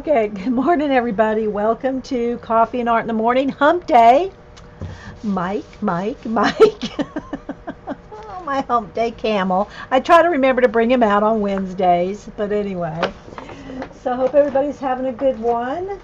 Okay, good morning, everybody. Welcome to Coffee and Art in the Morning, Hump Day. Mike. Oh, my Hump Day camel. I try to remember to bring him out on Wednesdays, but anyway. So, I hope everybody's having a good one.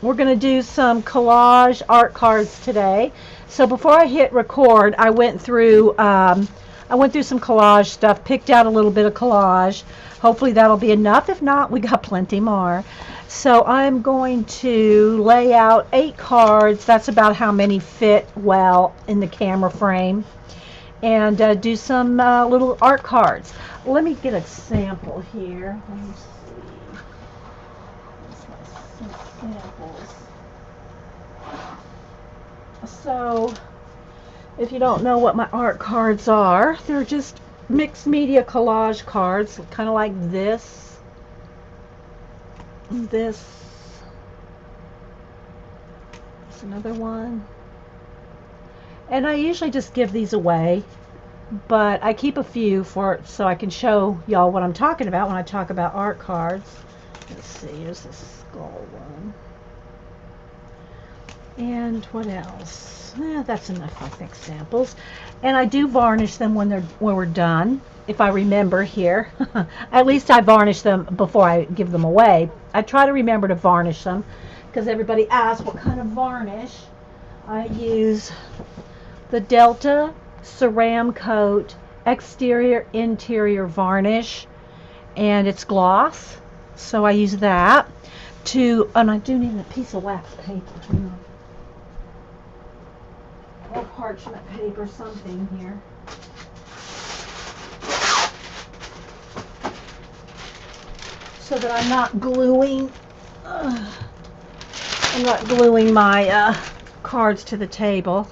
We're going to do some collage art cards today. So, before I hit record, I went through some collage stuff, picked out a little bit of collage. Hopefully that'll be enough. If not, we got plenty more. So I'm going to lay out 8 cards. That's about how many fit well in the camera frame. And do some little art cards. Let me get a sample here. Let me see. Some samples. So if you don't know what my art cards are, they're just mixed media collage cards, kind of like this, this, another one. And I usually just give these away, but I keep a few so I can show y'all what I'm talking about when I talk about art cards. Let's see, here's the skull one. And what else? That's enough, I think, samples. And I do varnish them when we're done, if I remember here. At least I varnish them before I give them away. I try to remember to varnish them because everybody asks what kind of varnish. I use the Delta Ceram Coat Exterior Interior Varnish, and it's gloss, so I use that and I do need a piece of wax paper. Or parchment paper, something here. So that I'm not gluing my cards to the table.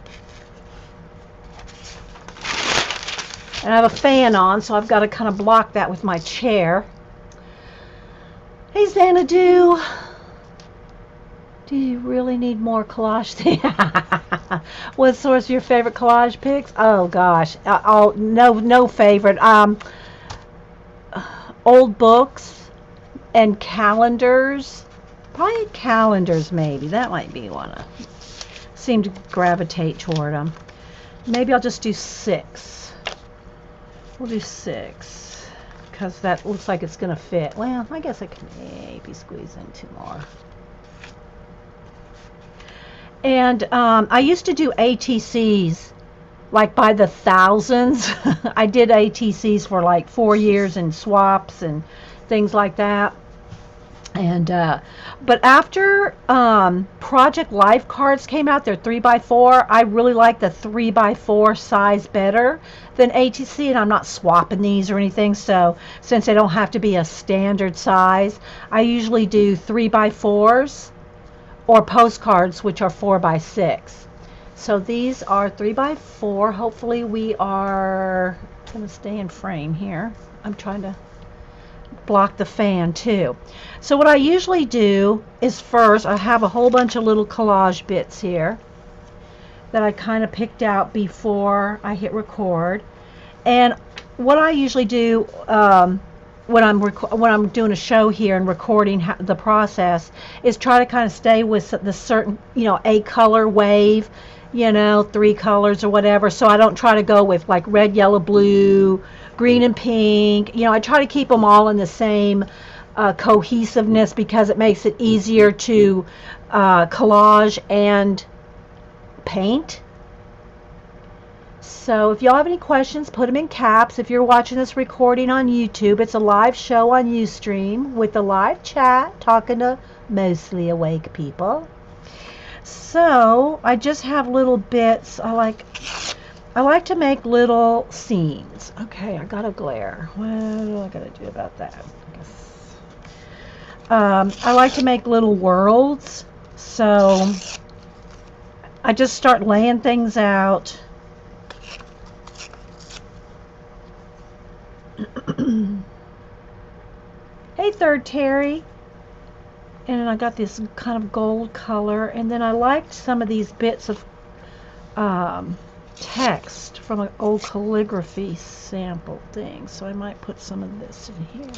And I have a fan on, so I've got to kind of block that with my chair. Hey, Xanadu. Do you really need more collage? What source of your favorite collage picks? Oh gosh, no favorite. Old books and calendars. Probably calendars, maybe. That might be one. I seem to gravitate toward them. Maybe I'll just do 6. We'll do 6 because that looks like it's gonna fit. Well, I guess I can maybe squeeze in 2 more. And I used to do ATCs like by the thousands. I did ATCs for like 4 years and swaps and things like that. And but after Project Life cards came out, they're 3x4. I really like the 3x4 size better than ATC, and I'm not swapping these or anything. So since they don't have to be a standard size, I usually do 3x4s. Or postcards, which are 4x6. So these are 3x4. Hopefully we are going to stay in frame here. I'm trying to block the fan too. So what I usually do is first I have a whole bunch of little collage bits here that I kind of picked out before I hit record. And what I usually do when I'm doing a show here and recording the process is try to kind of stay with the certain, a color wave, 3 colors or whatever. So I don't try to go with like red, yellow, blue, green and pink. I try to keep them all in the same cohesiveness because it makes it easier to collage and paint. So if y'all have any questions, put them in caps. If you're watching this recording on YouTube, it's a live show on Ustream with a live chat talking to mostly awake people. So I just have little bits. I like to make little scenes. Okay, I got a glare. What do I got to do about that? I like to make little worlds. So I just start laying things out. Hey, Third Terry. And I got this kind of gold color, and then I liked some of these bits of text from an old calligraphy sample thing, so I might put some of this in here.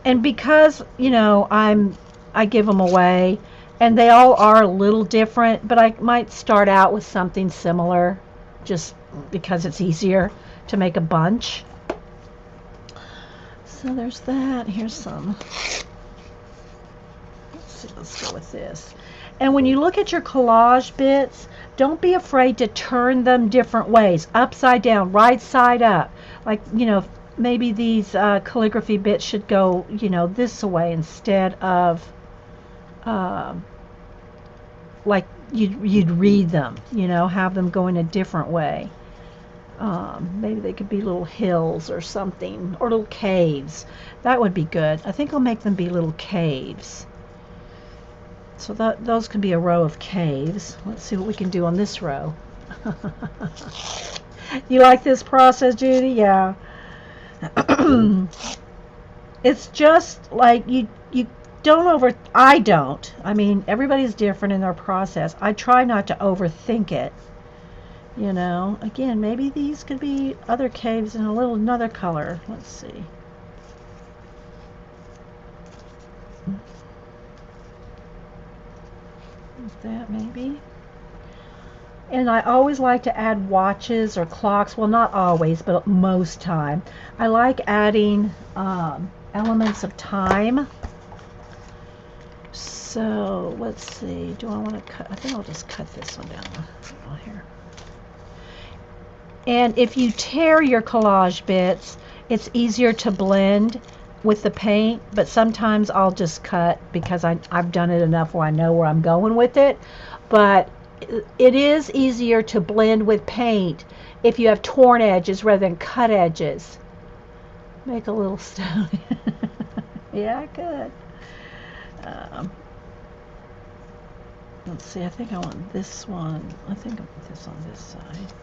And because, you know, I give them away, and they all are a little different, but I might start out with something similar just because it's easier to make a bunch. So there's that. Here's some. Let's see, let's go with this. And when you look at your collage bits, don't be afraid to turn them different ways. Upside down, right side up. Like, you know, maybe these calligraphy bits should go, you know, this way instead of um, like you'd read them, you know, have them go in a different way. Maybe they could be little hills or something, or little caves. That would be good. I think I'll make them be little caves. So those can be a row of caves. Let's see what we can do on this row. You like this process, Judy? Yeah. It's just like you I don't. I mean, everybody's different in their process. I try not to overthink it. You know, again, maybe these could be other caves in another color. Let's see. That maybe. And I always like to add watches or clocks. Well, not always, but most time. I like adding elements of time. So let's see. Do I want to cut? I think I'll just cut this one down here. And if you tear your collage bits, it's easier to blend with the paint, but sometimes I'll just cut because I've done it enough where I know where I'm going with it. But it is easier to blend with paint if you have torn edges rather than cut edges. Make a little stone. Yeah, I could. Let's see, I think I want this one. I think I'll put this on this side.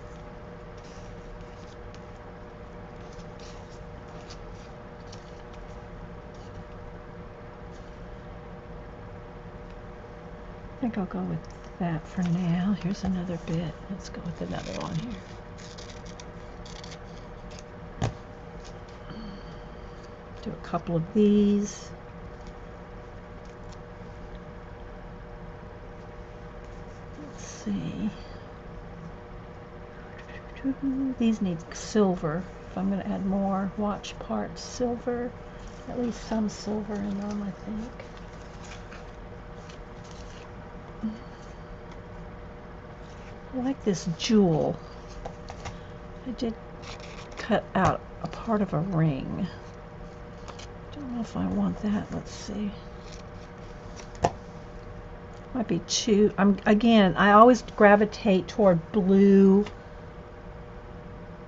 I think I'll go with that for now. Here's another bit. Let's go with another one here. Do a couple of these. Let's see. These need silver. If I'm going to add more watch parts, silver. At least some silver in them, I think. I like this jewel. I did cut out a part of a ring. Don't know if I want that. Let's see. Might be too. Again, I always gravitate toward blue.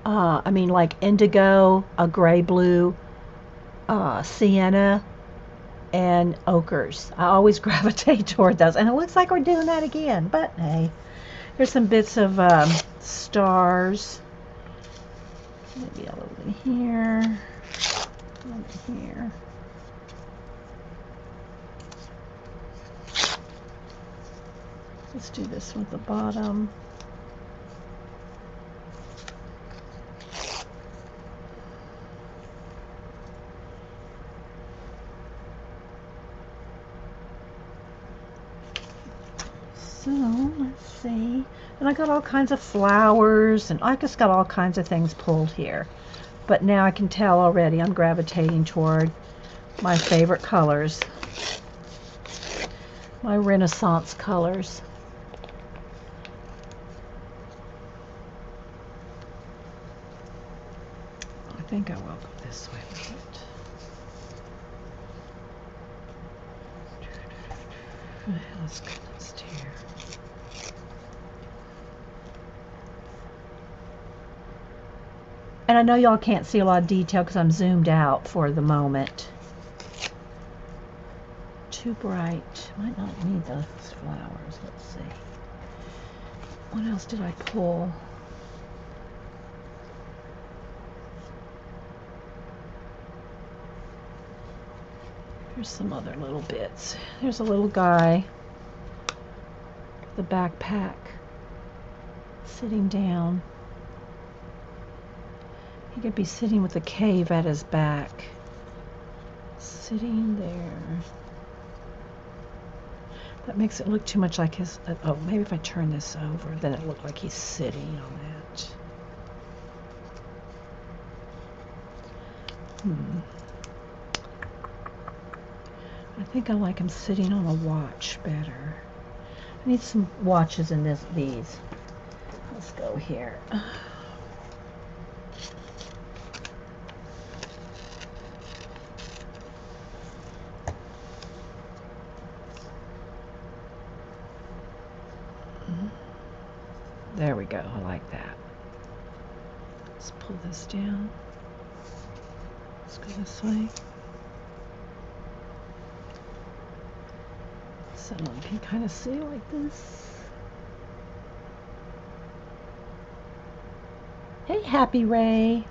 I mean, like indigo, a gray blue, sienna, and ochres. I always gravitate toward those. And it looks like we're doing that again, but hey. Here's some bits of stars. Maybe a little bit here. Over here. Let's do this with the bottom. So, let's see. And I got all kinds of flowers, and I just got all kinds of things pulled here. But now I can tell already I'm gravitating toward my favorite colors. My Renaissance colors. I think I will go this way with it. Let's cut this here. And I know y'all can't see a lot of detail because I'm zoomed out for the moment. Too bright. Might not need those flowers. Let's see. What else did I pull? Here's some other little bits. Here's a little guy. The backpack. Sitting down. He could be sitting with a cave at his back. Sitting there. That makes it look too much like his, oh, maybe if I turn this over, then it looked like he's sitting on that. I think I like him sitting on a watch better. I need some watches in these. Let's go here. There we go. I like that. Let's pull this down. Let's go this way. Someone can kind of see like this. Hey, Happy Ray.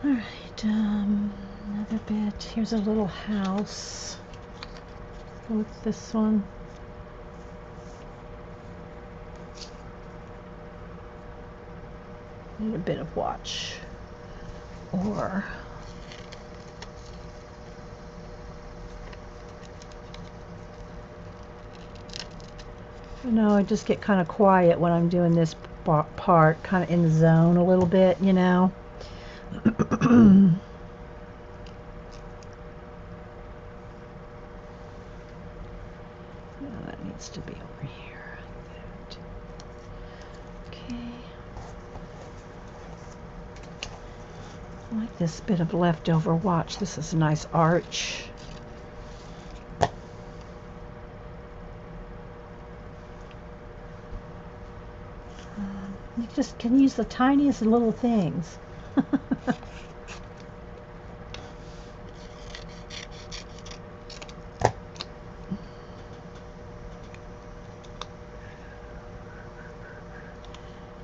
All right, another bit. Here's a little house. Go with this one. Need a bit of watch. Or you know, I just get kind of quiet when I'm doing this part, kind of in the zone a little bit, you know. Now that needs to be over here like that. Okay. I like this bit of leftover watch. This is a nice arch. You just can use the tiniest little things.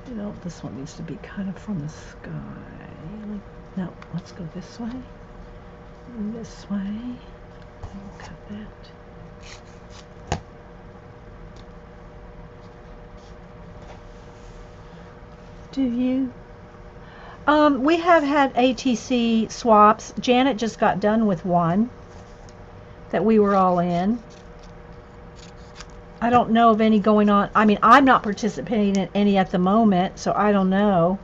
You know, this one needs to be kind of from the sky. No, let's go this way. And this way. And we'll cut that. Do you? We have had ATC swaps. Janet just got done with one that we were all in. I don't know of any going on. I mean, I'm not participating in any at the moment, so I don't know.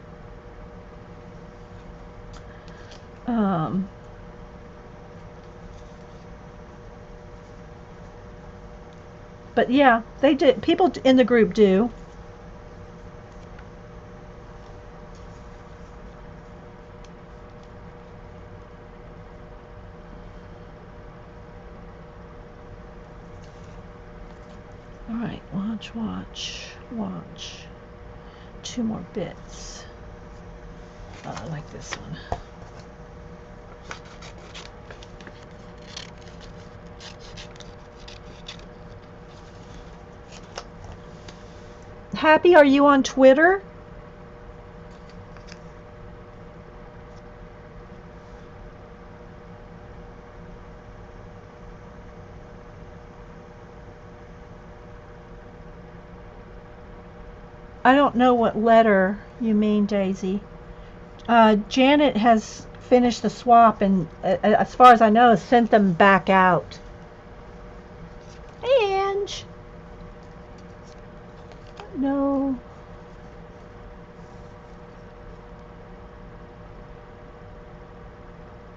But yeah, they did. People in the group do. All right, watch. 2 more bits. I like this one. Happy, are you on Twitter? I don't know what letter you mean, Daisy. Janet has finished the swap and, as far as I know, has sent them back out. Hey, Ange. No.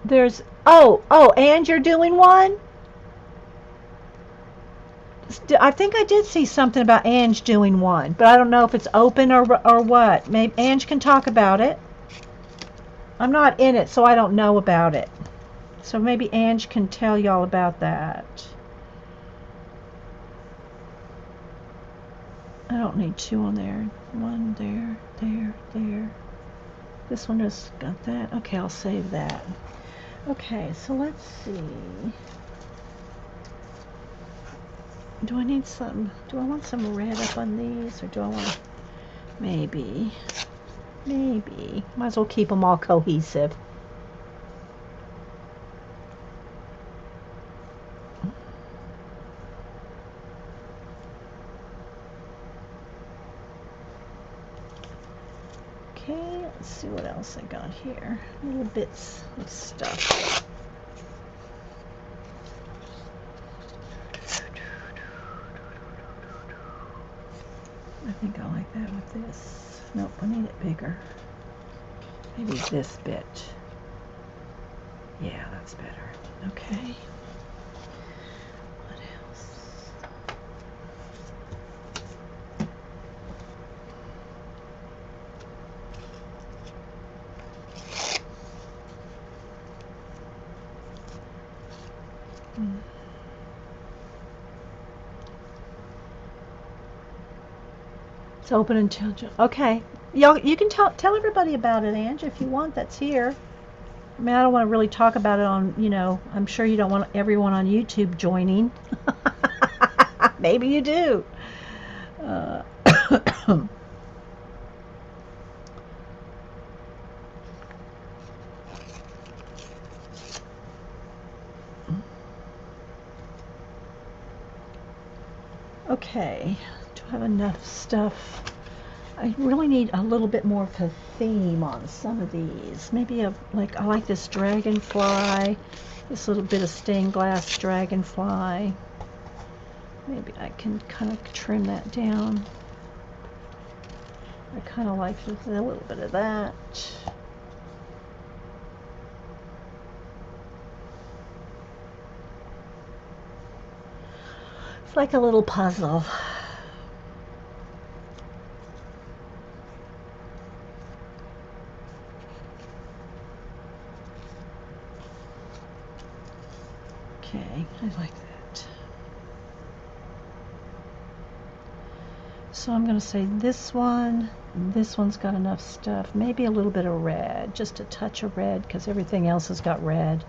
There's, oh, Ange, you're doing one? I think I did see something about Ange doing one, but I don't know if it's open or what. Maybe Ange can talk about it. I'm not in it, so I don't know about it. So maybe Ange can tell y'all about that. I don't need 2 on there. 1 there. This one has got that. Okay, I'll save that. Okay, so let's see. Do I need some? Do I want some red up on these, or do I want? Maybe. Might as well keep them all cohesive. Okay, let's see what else I got here. Little bits of stuff. think I like that with this. Nope, I need it bigger. Maybe this bit. Yeah, that's better. Okay. What else? It's open until okay. Y'all, you can tell everybody about it, Ange, if you want. That's here. I mean, I don't want to really talk about it on, you know, I'm sure you don't want everyone on YouTube joining. Maybe you do. Okay, do I have enough stuff? I really need a little bit more of a theme on some of these. Maybe I like this dragonfly, this little bit of stained glass dragonfly. Maybe I can kind of trim that down. I kind of like a little bit of that. It's like a little puzzle. Okay, I like that. So I'm going to say this one's got enough stuff. Maybe a little bit of red, just a touch of red, because everything else has got red.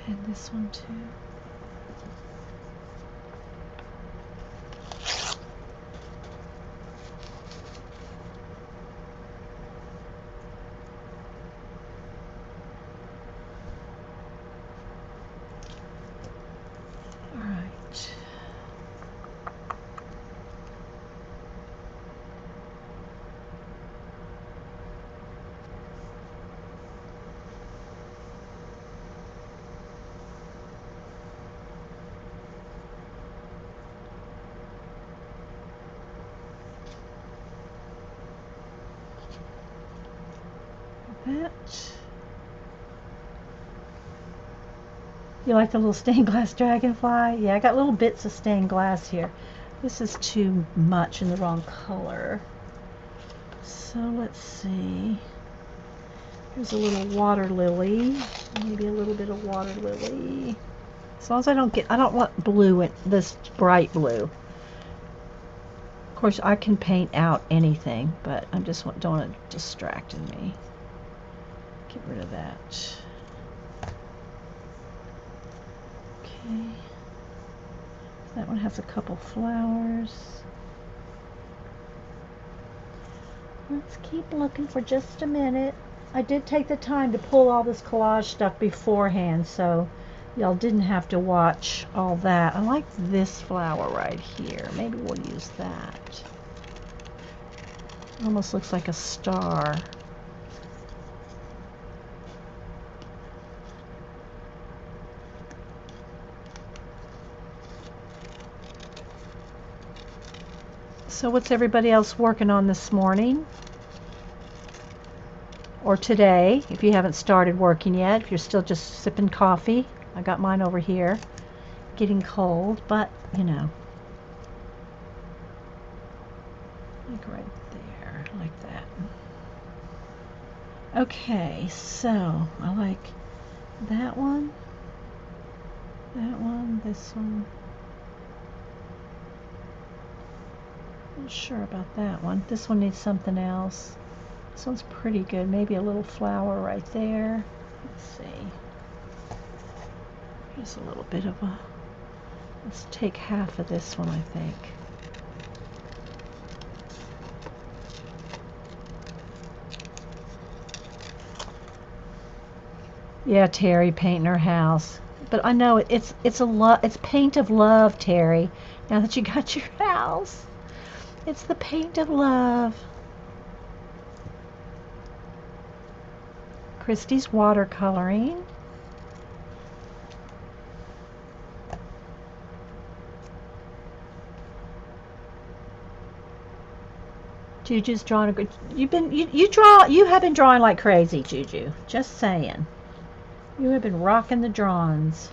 And this one too. All right. That. You like the little stained glass dragonfly? Yeah, I got little bits of stained glass here. This is too much in the wrong color. So let's see. Here's a little water lily. Maybe a little bit of water lily. As long as I don't want blue, this bright blue. Of course, I can paint out anything, but I just don't want it distracting me. Get rid of that. Okay. That one has a couple flowers. Let's keep looking for just a minute. I did take the time to pull all this collage stuff beforehand, so y'all didn't have to watch all that. I like this flower right here. Maybe we'll use that. Almost looks like a star. So what's everybody else working on this morning? Or today, if you haven't started working yet, if you're still just sipping coffee. I got mine over here, getting cold, but you know. Like right there, like that. Okay, so I like that one, this one. Not sure about that one. This one needs something else. This one's pretty good. Maybe a little flower right there. Let's see. Here's a little bit of a... Let's take half of this one, I think. Yeah, Terry, painting her house. But I know it's paint of love, Terry. Now that you got your house. It's the paint of love. Christie's watercoloring. Juju's drawing a good. You have been drawing like crazy, Juju. Just saying. You have been rocking the drawings.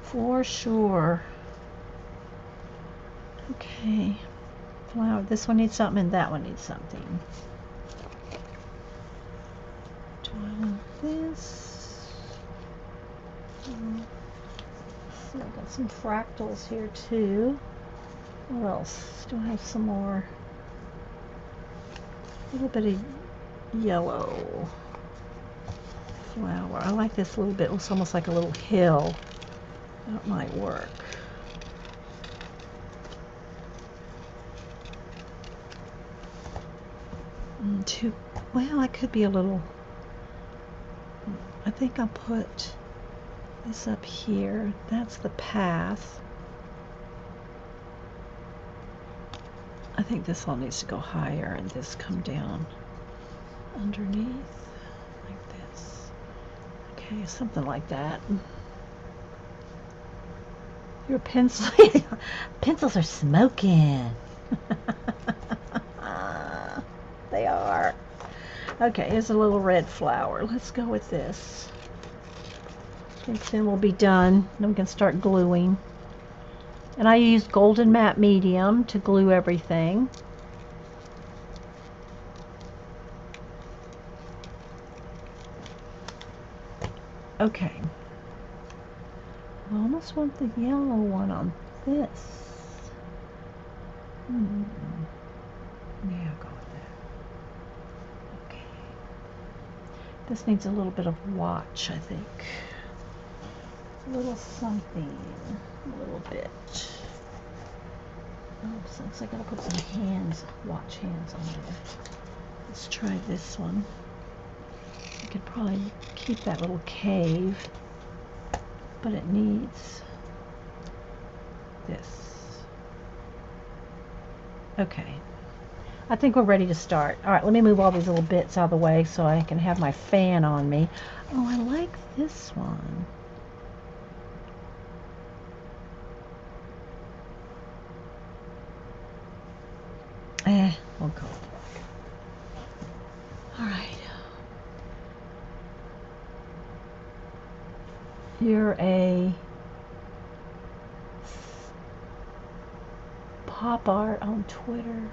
For sure. Okay. Flower. This one needs something and that one needs something. Do I want this? So I got some fractals here too. What else? Do I have some more? A little bit of yellow flower. I like this a little bit. It looks almost like a little hill. That might work. Well, I could be a little. I think I'll put this up here. That's the path. I think this all needs to go higher and this come down underneath like this. Okay, something like that. Your pencil, pencils are smoking. They are. Okay, here's a little red flower. Let's go with this. I think then we'll be done. Then we can start gluing. And I used golden matte medium to glue everything. Okay. I almost want the yellow one on this. Yeah, I'll go with that. Okay. This needs a little bit of watch, I think. A little something. A little bit. Oh, looks like I gotta put some hands, watch hands on there. Let's try this one. I could probably keep that little cave, but it needs this. Okay. I think we're ready to start. All right, let me move all these little bits out of the way so I can have my fan on me. Oh, I like this one. We'll go. All right. You're a pop art on Twitter.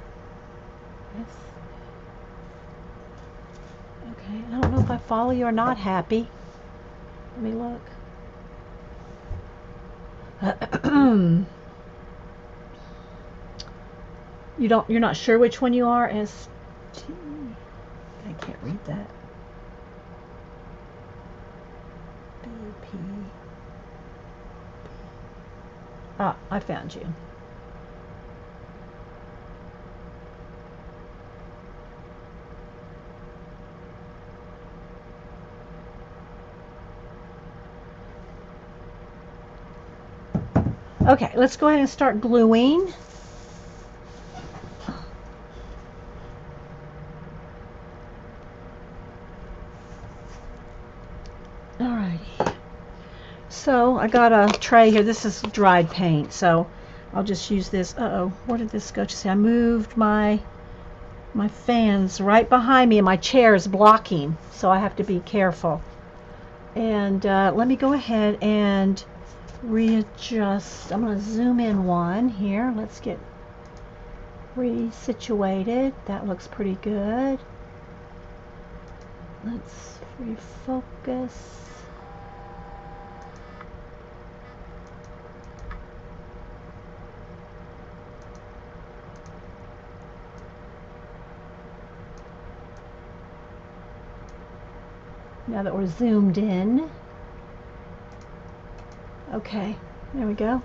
Yes. Okay, I don't know if I follow you or not, Happy. Let me look. You're not sure which one you are? ST. I can't read that. BP. Ah, I found you. Okay, let's go ahead and start gluing. Alrighty. So I got a tray here. This is dried paint, so I'll just use this. Uh-oh, where did this go? You see, I moved my fans right behind me, and my chair is blocking, so I have to be careful. And let me go ahead and readjust. I'm going to zoom in one here. Let's get resituated. That looks pretty good. Let's refocus. Now that we're zoomed in. Okay, there we go.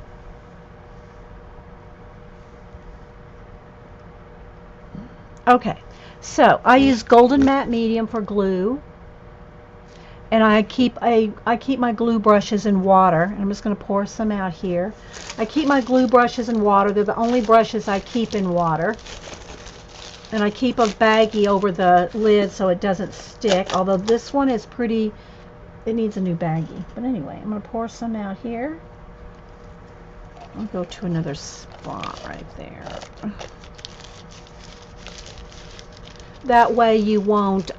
Okay, so I use golden matte medium for glue, and I keep my glue brushes in water. I'm just going to pour some out here. I keep my glue brushes in water. They're the only brushes I keep in water. And I keep a baggie over the lid so it doesn't stick, although this one is pretty, it needs a new baggie. But anyway, I'm going to pour some out here. I'll go to another spot right there. That way you won't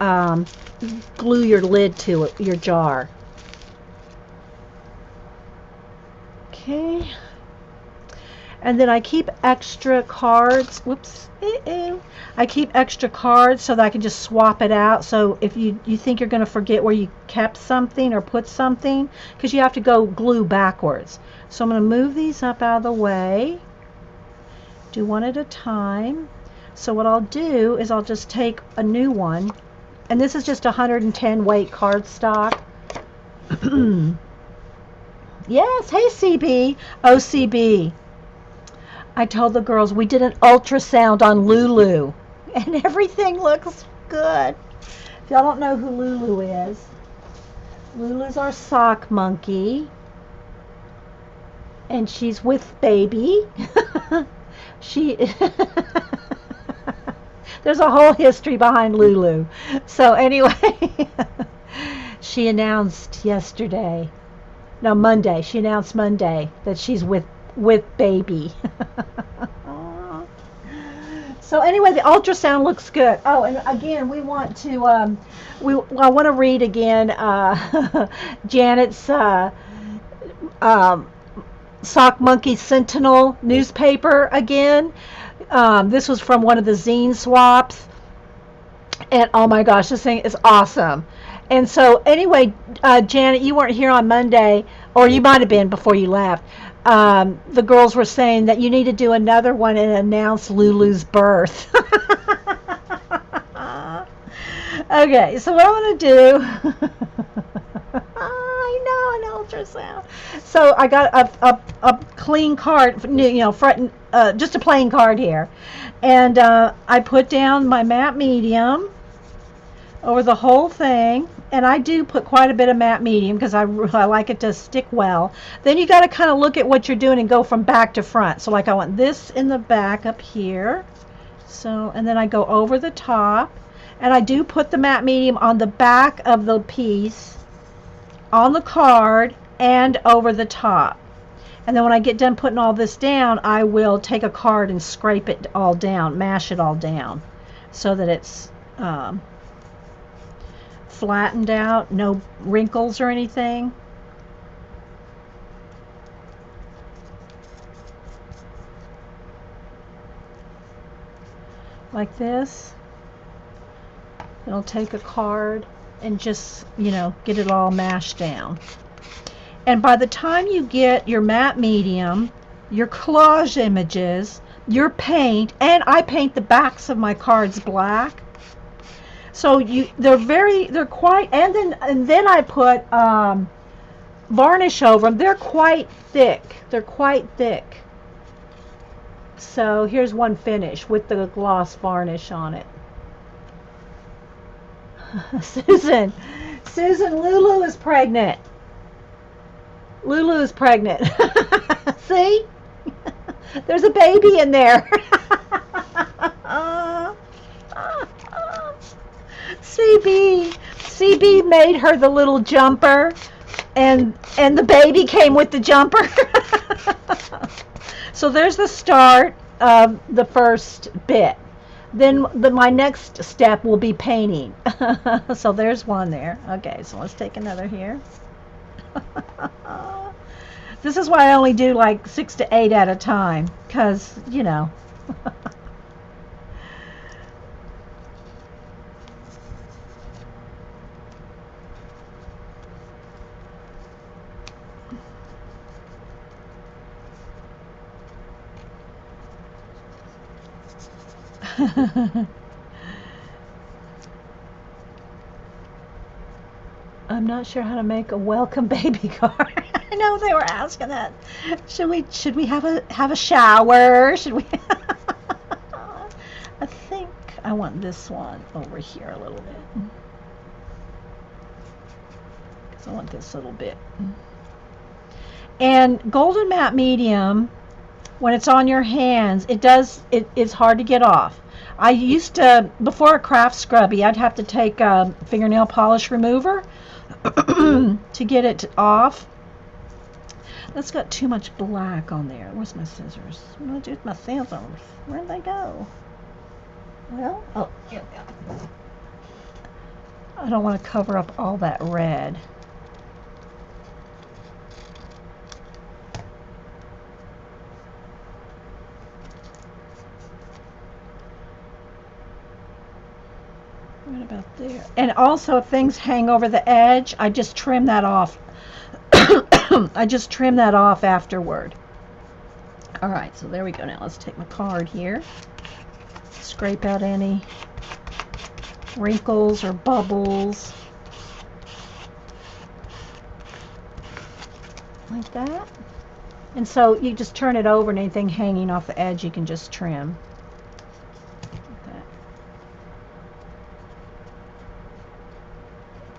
glue your lid to it, your jar. Okay. And then I keep extra cards. Whoops. I keep extra cards so that I can just swap it out. So if you think you're going to forget where you kept something or put something, because you have to go glue backwards. So I'm going to move these up out of the way. Do one at a time. So what I'll do is I'll just take a new one. And this is just 110 weight cardstock. Yes, hey CB. OCB. I told the girls we did an ultrasound on Lulu, and everything looks good. If y'all don't know who Lulu is, Lulu's our sock monkey, and she's with baby. There's a whole history behind Lulu. So anyway, she announced yesterday, no, Monday, she announced Monday that she's with baby. So anyway, the ultrasound looks good. Oh, and again, we want to I want to read again Janet's Sock Monkey Sentinel newspaper again. This was from one of the zine swaps, and oh my gosh, this thing is awesome. And so anyway, Janet, you weren't here on Monday, or you might have been before you left. The girls were saying that you need to do another one and announce Lulu's birth. Okay, so what I'm going to do, I know, an ultrasound. So I got a clean card, front, just a plain card here. And I put down my matte medium over the whole thing. And I do put quite a bit of matte medium because I like it to stick well. Then you got to kind of look at what you're doing and go from back to front. So like I want this in the back up here. So, and then I go over the top. And I do put the matte medium on the back of the piece, on the card, and over the top. And then when I get done putting all this down, I will take a card and scrape it all down, mash it all down, so that it's flattened out, no wrinkles or anything. Like this. I'll take a card and just, get it all mashed down. And by the time you get your matte medium, your collage images, your paint, and I paint the backs of my cards black. So they're quite, and then I put varnish over them. They're quite thick. So here's one finish with the gloss varnish on it. Susan, Lulu is pregnant. See? There's a baby in there. CB made her the little jumper, and the baby came with the jumper. So there's the start of the first bit. Then my next step will be painting. So there's one there. Okay, so let's take another here. This is why I only do like 6 to 8 at a time, because, I'm not sure how to make a welcome baby card. I know they were asking that. Should we have a shower? Should we? I think I want this one over here a little bit. Because I want this little bit. And golden matte medium, when it's on your hands, it's hard to get off. I used to, before a craft scrubby, I'd have to take a fingernail polish remover to get it off. That's got too much black on there. Where's my scissors? What do I do with my scissors? Where'd they go? Well, oh, here we go. I don't want to cover up all that red. Right about there. And also, if things hang over the edge, I just trim that off. I just trim that off afterward. All right, so there we go. Now let's take my card here. Scrape out any wrinkles or bubbles. Like that. And so you just turn it over and anything hanging off the edge you can just trim.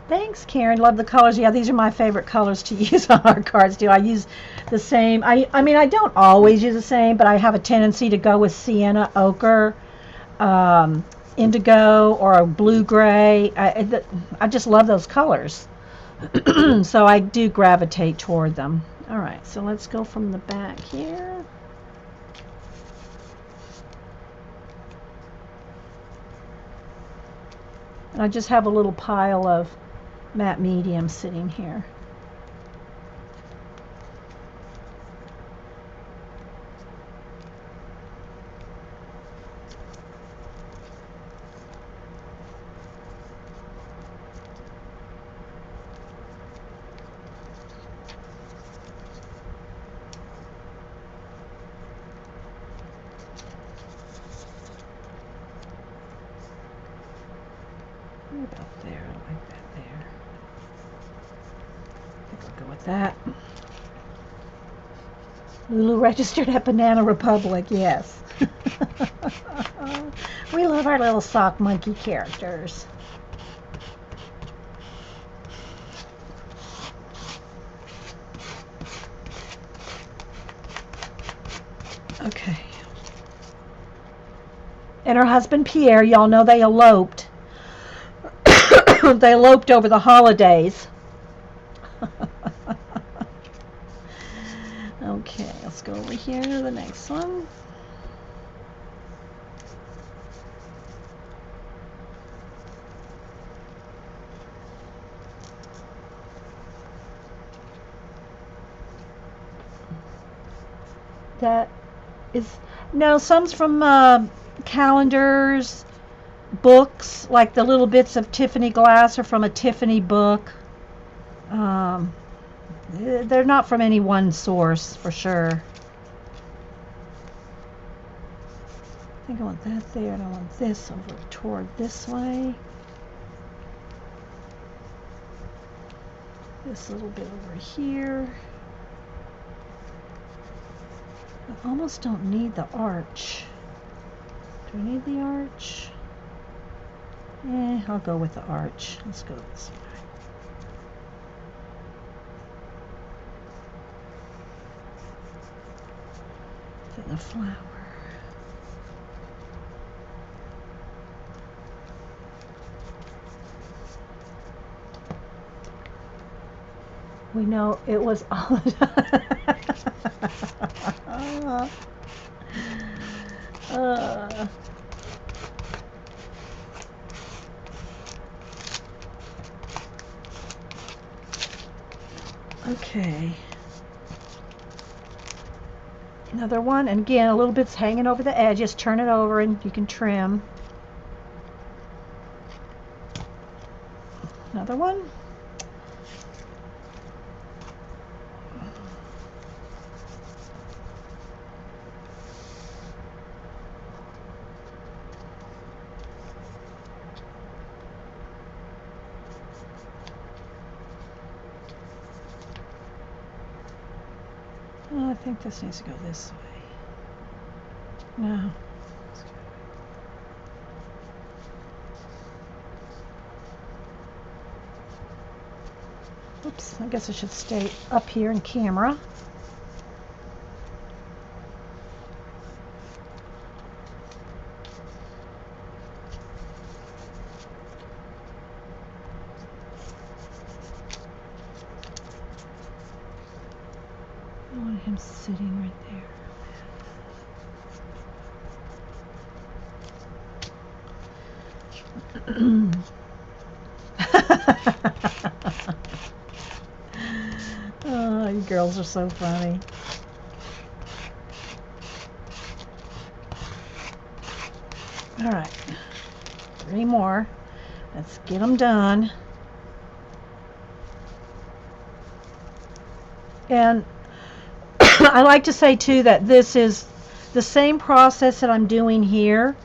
Thanks, Karen. Love the colors. Yeah, these are my favorite colors to use on our cards too. I use the same. I mean, I don't always use the same, but I have a tendency to go with sienna, ochre, indigo, or a blue-gray. I just love those colors. So I do gravitate toward them. All right, so let's go from the back here. And I just have a little pile of matte medium sitting here. About there, I like that there. I think I'll go with that. Lulu registered at Banana Republic, yes. We love our little sock monkey characters. Okay. And her husband Pierre, y'all know they eloped. They eloped over the holidays. Okay, let's go over here to the next one. That is, no, some's from calendars, books, like the little bits of Tiffany glass are from a Tiffany book. They're not from any one source for sure. I think I want that there, and I want this over toward this way. This little bit over here. I almost don't need the arch. Do I need the arch? I'll go with the arch. Let's go this way. Then the flower. We know it was all okay. Another one, and again, a little bit's hanging over the edge. Just turn it over and you can trim. Another one. Oh, I think this needs to go this way. No. Oops, I guess I should stay up here in camera. him sitting right there. Oh, you girls are so funny. All right, 3 more. Let's get them done. And I like to say too that this is the same process that I'm doing here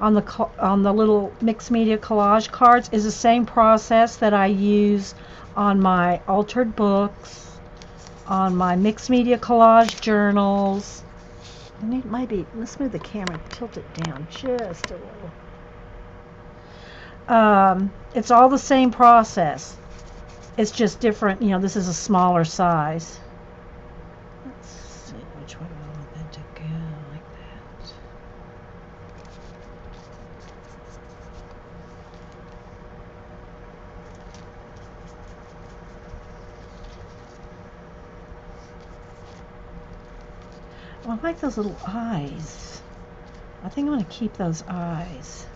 on the little mixed media collage cards is the same process that I use on my altered books, on my mixed media collage journals. Maybe let's move the camera, tilt it down just a little. It's all the same process. It's just different. You know, this is a smaller size. Let's see which way I want them to go, like that. Well, I like those little eyes. I think I'm going to keep those eyes.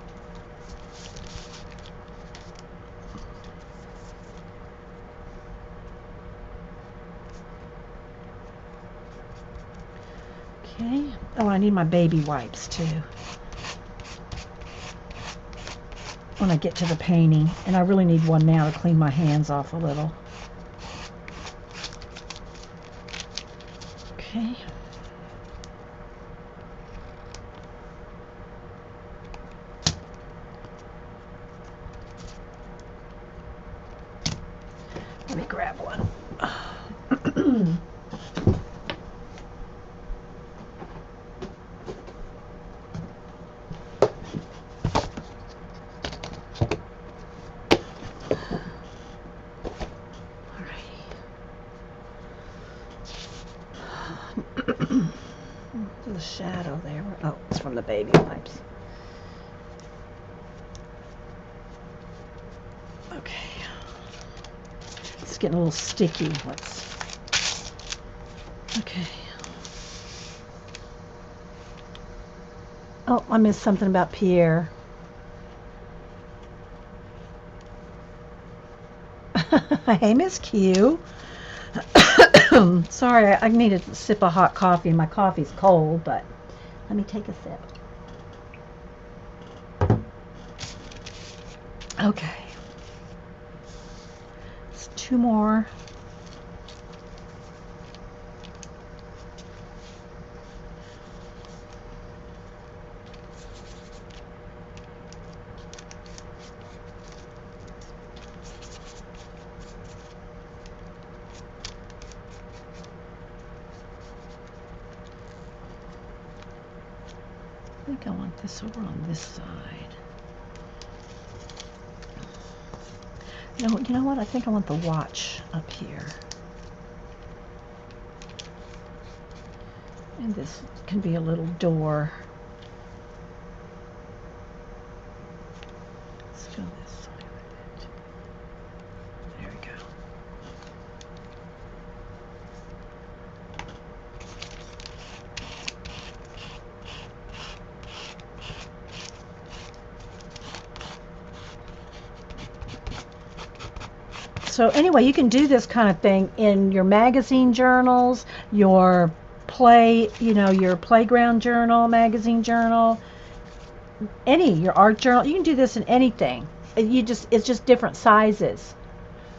Okay. Oh, I need my baby wipes too when I get to the painting. And I really need one now to clean my hands off a little. Okay. Let me grab one. The shadow there. Oh, it's from the baby wipes. Okay. It's getting a little sticky. Okay. Oh, I missed something about Pierre. Hey, Miss Q. Sorry, I need a sip of hot coffee. My coffee's cold, but let me take a sip. Okay. It's 2 more. I think I want this over on this side. You know what? I think I want the watch up here. And this can be a little door. Let's go this way with it. There we go. So anyway, you can do this kind of thing in your magazine journals, your your playground journal, magazine journal, your art journal. You can do this in anything. It's just different sizes.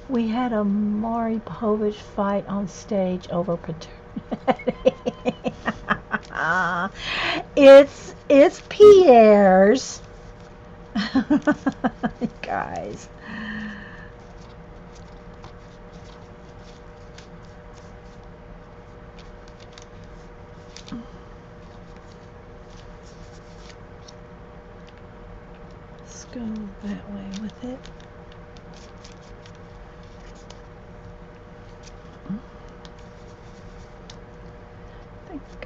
We had a Maury Povich fight on stage over paternity. It's Pierre's. Guys. Let's go that way with it.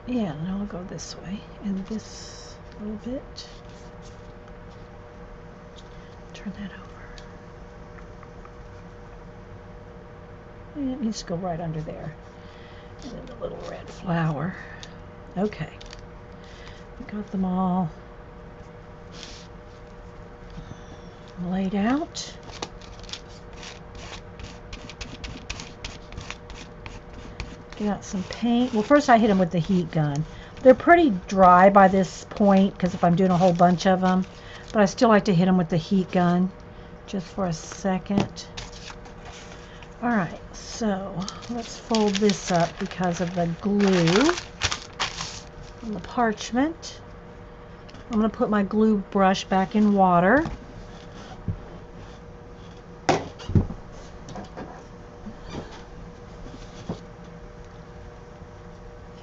Yeah, now I'll go this way and this a little bit. Turn that over. And it needs to go right under there. And then the little red flower. Okay. Got them all laid out. Get out some paint. Well, first I hit them with the heat gun. They're pretty dry by this point because if I'm doing a whole bunch of them, but I still like to hit them with the heat gun just for a second. All right, so let's fold this up because of the glue on the parchment. I'm going to put my glue brush back in water. Get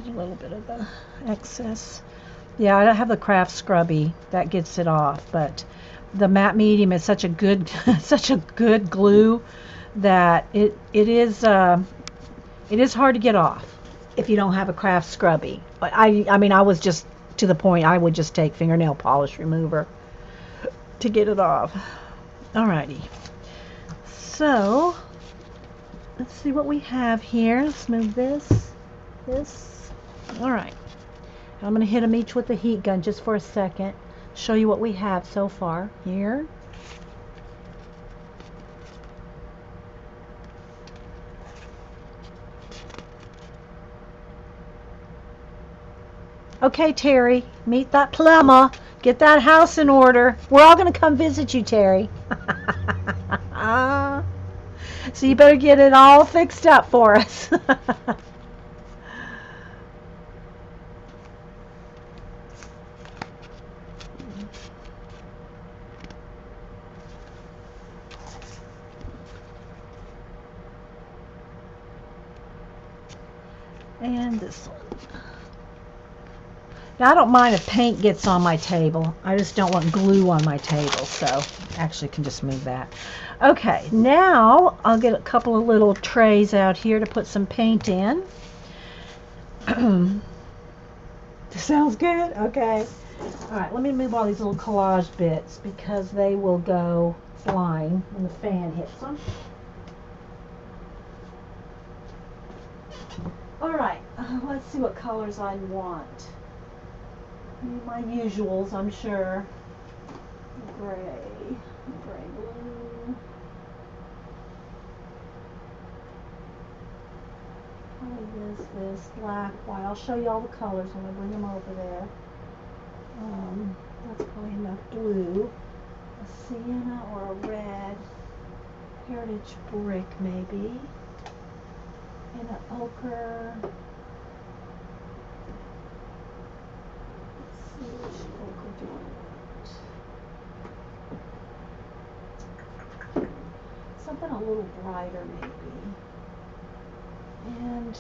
a little bit of the excess. Yeah, I have the craft scrubby that gets it off, but the matte medium is such a good such a good glue that it is hard to get off if you don't have a craft scrubby. But I mean I was just to the point I would just take fingernail polish remover to get it off. Alrighty, so let's see what we have here. Let's move this. Alright, I'm going to hit them each with the heat gun just for a second, show you what we have so far here. Okay, Terry, meet that plumber. Get that house in order. We're all going to come visit you, Terry. So you better get it all fixed up for us. And this one. Now, I don't mind if paint gets on my table. I just don't want glue on my table, so actually can just move that. Okay, now I'll get a couple of little trays out here to put some paint in. Sounds good? Okay. All right, let me move all these little collage bits because they will go flying when the fan hits them. All right, let's see what colors I want. My usuals, I'm sure. Gray blue. Probably this, black, white. I'll show you all the colors when I bring them over there. That's probably enough blue. A sienna or a red. Heritage brick, maybe. And an ochre. Let's see which ochre do I want. Something a little brighter, maybe. And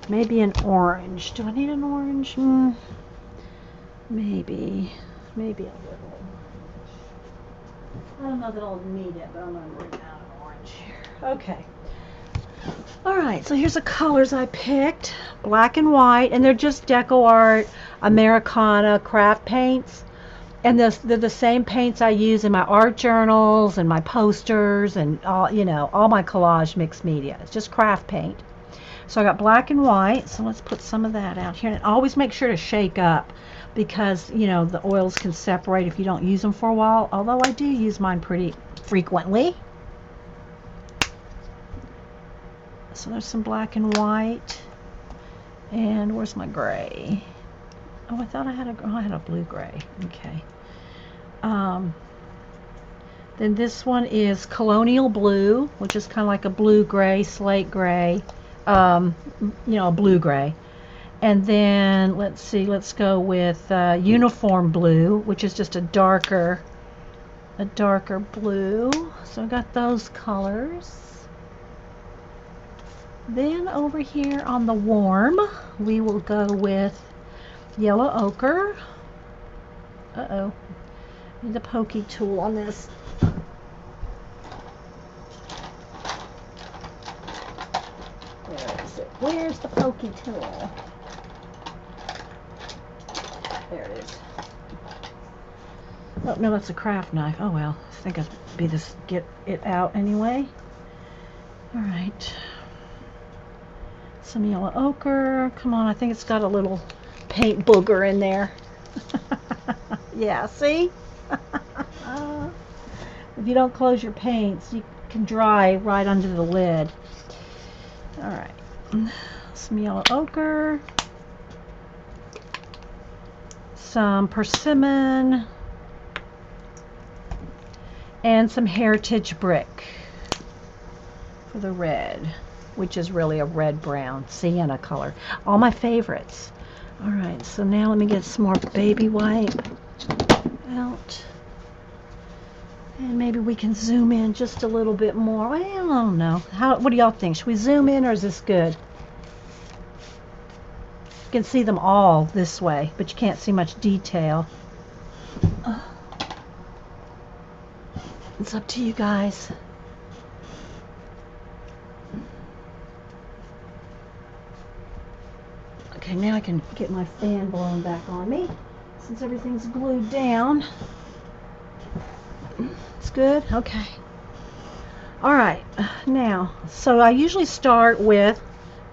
maybe an orange. Do I need an orange? Maybe a little. I don't know that I'll need it, but I'm going to bring out an orange here. Okay. Alright, so here's the colors I picked. Black and white, and they're just Deco Art, Americana craft paints. And they're the same paints I use in my art journals and my posters and all, all my collage mixed media. It's just craft paint. So I got black and white, so let's put some of that out here. And always make sure to shake up because, the oils can separate if you don't use them for a while, although I do use mine pretty frequently. So there's some black and white. And where's my gray? Oh, I thought I had a blue gray. Okay. Then this one is Colonial Blue, which is kind of like a blue-gray, slate gray, a blue-gray. And then, let's see, let's go with Uniform Blue, which is just a darker blue. So I got those colors. Then over here on the warm, we will go with Yellow Ochre. Uh-oh. Need the pokey tool on this. Where is it? Where's the pokey tool? There it is. Oh, no, that's a craft knife. Oh, well. I think I'd get it out anyway. All right. Some yellow ochre. Come on, I think it's got a little paint booger in there. Yeah, see? If you don't close your paints, you can dry right under the lid. All right. Some yellow ochre. Some persimmon. And some heritage brick for the red, which is really a red-brown sienna color. All my favorites. All right, so now let me get some more baby wipe out. And maybe we can zoom in just a little bit more. Well, I don't know. What do y'all think? Should we zoom in or is this good? You can see them all this way, but you can't see much detail. It's up to you guys. Okay, now I can get my fan blowing back on me since everything's glued down. It's good? Okay. All right, now, so I usually start with,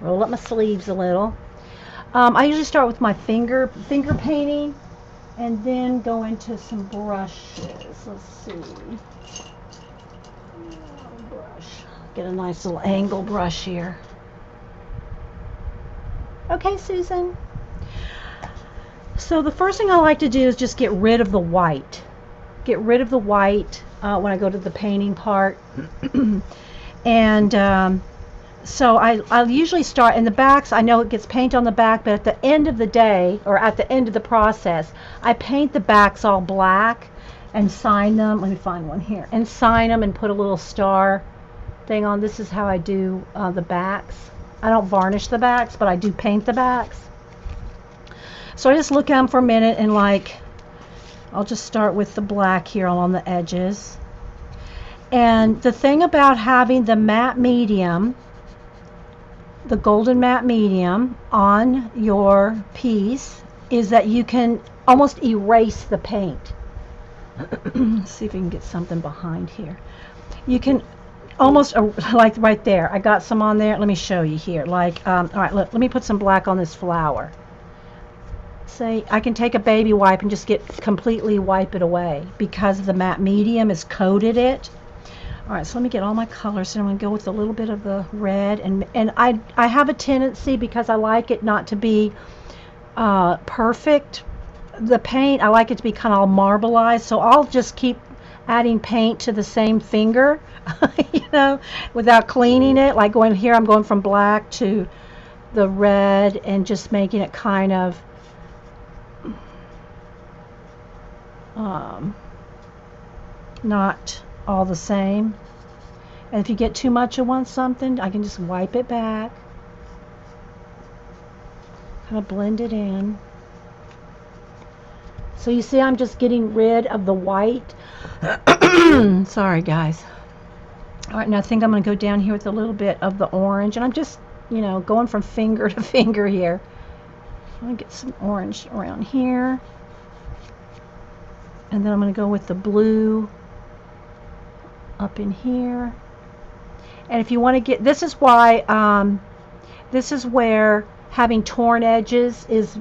roll up my sleeves a little. I usually start with my finger painting and then go into some brushes. Let's see. Brush. Get a nice little angle brush here. Okay, Susan. So the first thing I like to do is just get rid of the white. Get rid of the white when I go to the painting part. And so I'll usually start in the backs. I know it gets paint on the back, but at the end of the day, or at the end of the process, I paint the backs all black and sign them. Let me find one here. And sign them and put a little star thing on. This is how I do the backs. I don't varnish the backs, but I do paint the backs. So I just look at them for a minute and I'll just start with the black here along the edges. And the thing about having the matte medium, the golden matte medium on your piece is that you can almost erase the paint. Let's see if we can get something behind here. You can almost, like right there, I got some on there. Let me show you here. All right, look, let me put some black on this flower. Say, I can take a baby wipe and just completely wipe it away because the matte medium has coated it. All right, so let me get all my colors, and I'm going to go with a little bit of the red, and I have a tendency, because I like it not to be perfect, the paint, I like it to be kind of all marbleized, so I'll just keep adding paint to the same finger, you know, without cleaning it. Like going here, I'm going from black to the red and just making it kind of not all the same. And if you get too much of something, I can just wipe it back, kind of blend it in. So you see, I'm just getting rid of the white. Sorry guys. All right, now I think I'm going to go down here with a little bit of the orange, and I'm just, you know, going from finger to finger here. I'm going to get some orange around here, and then I'm going to go with the blue up in here. And if you want to get, this is why, this is where having torn edges is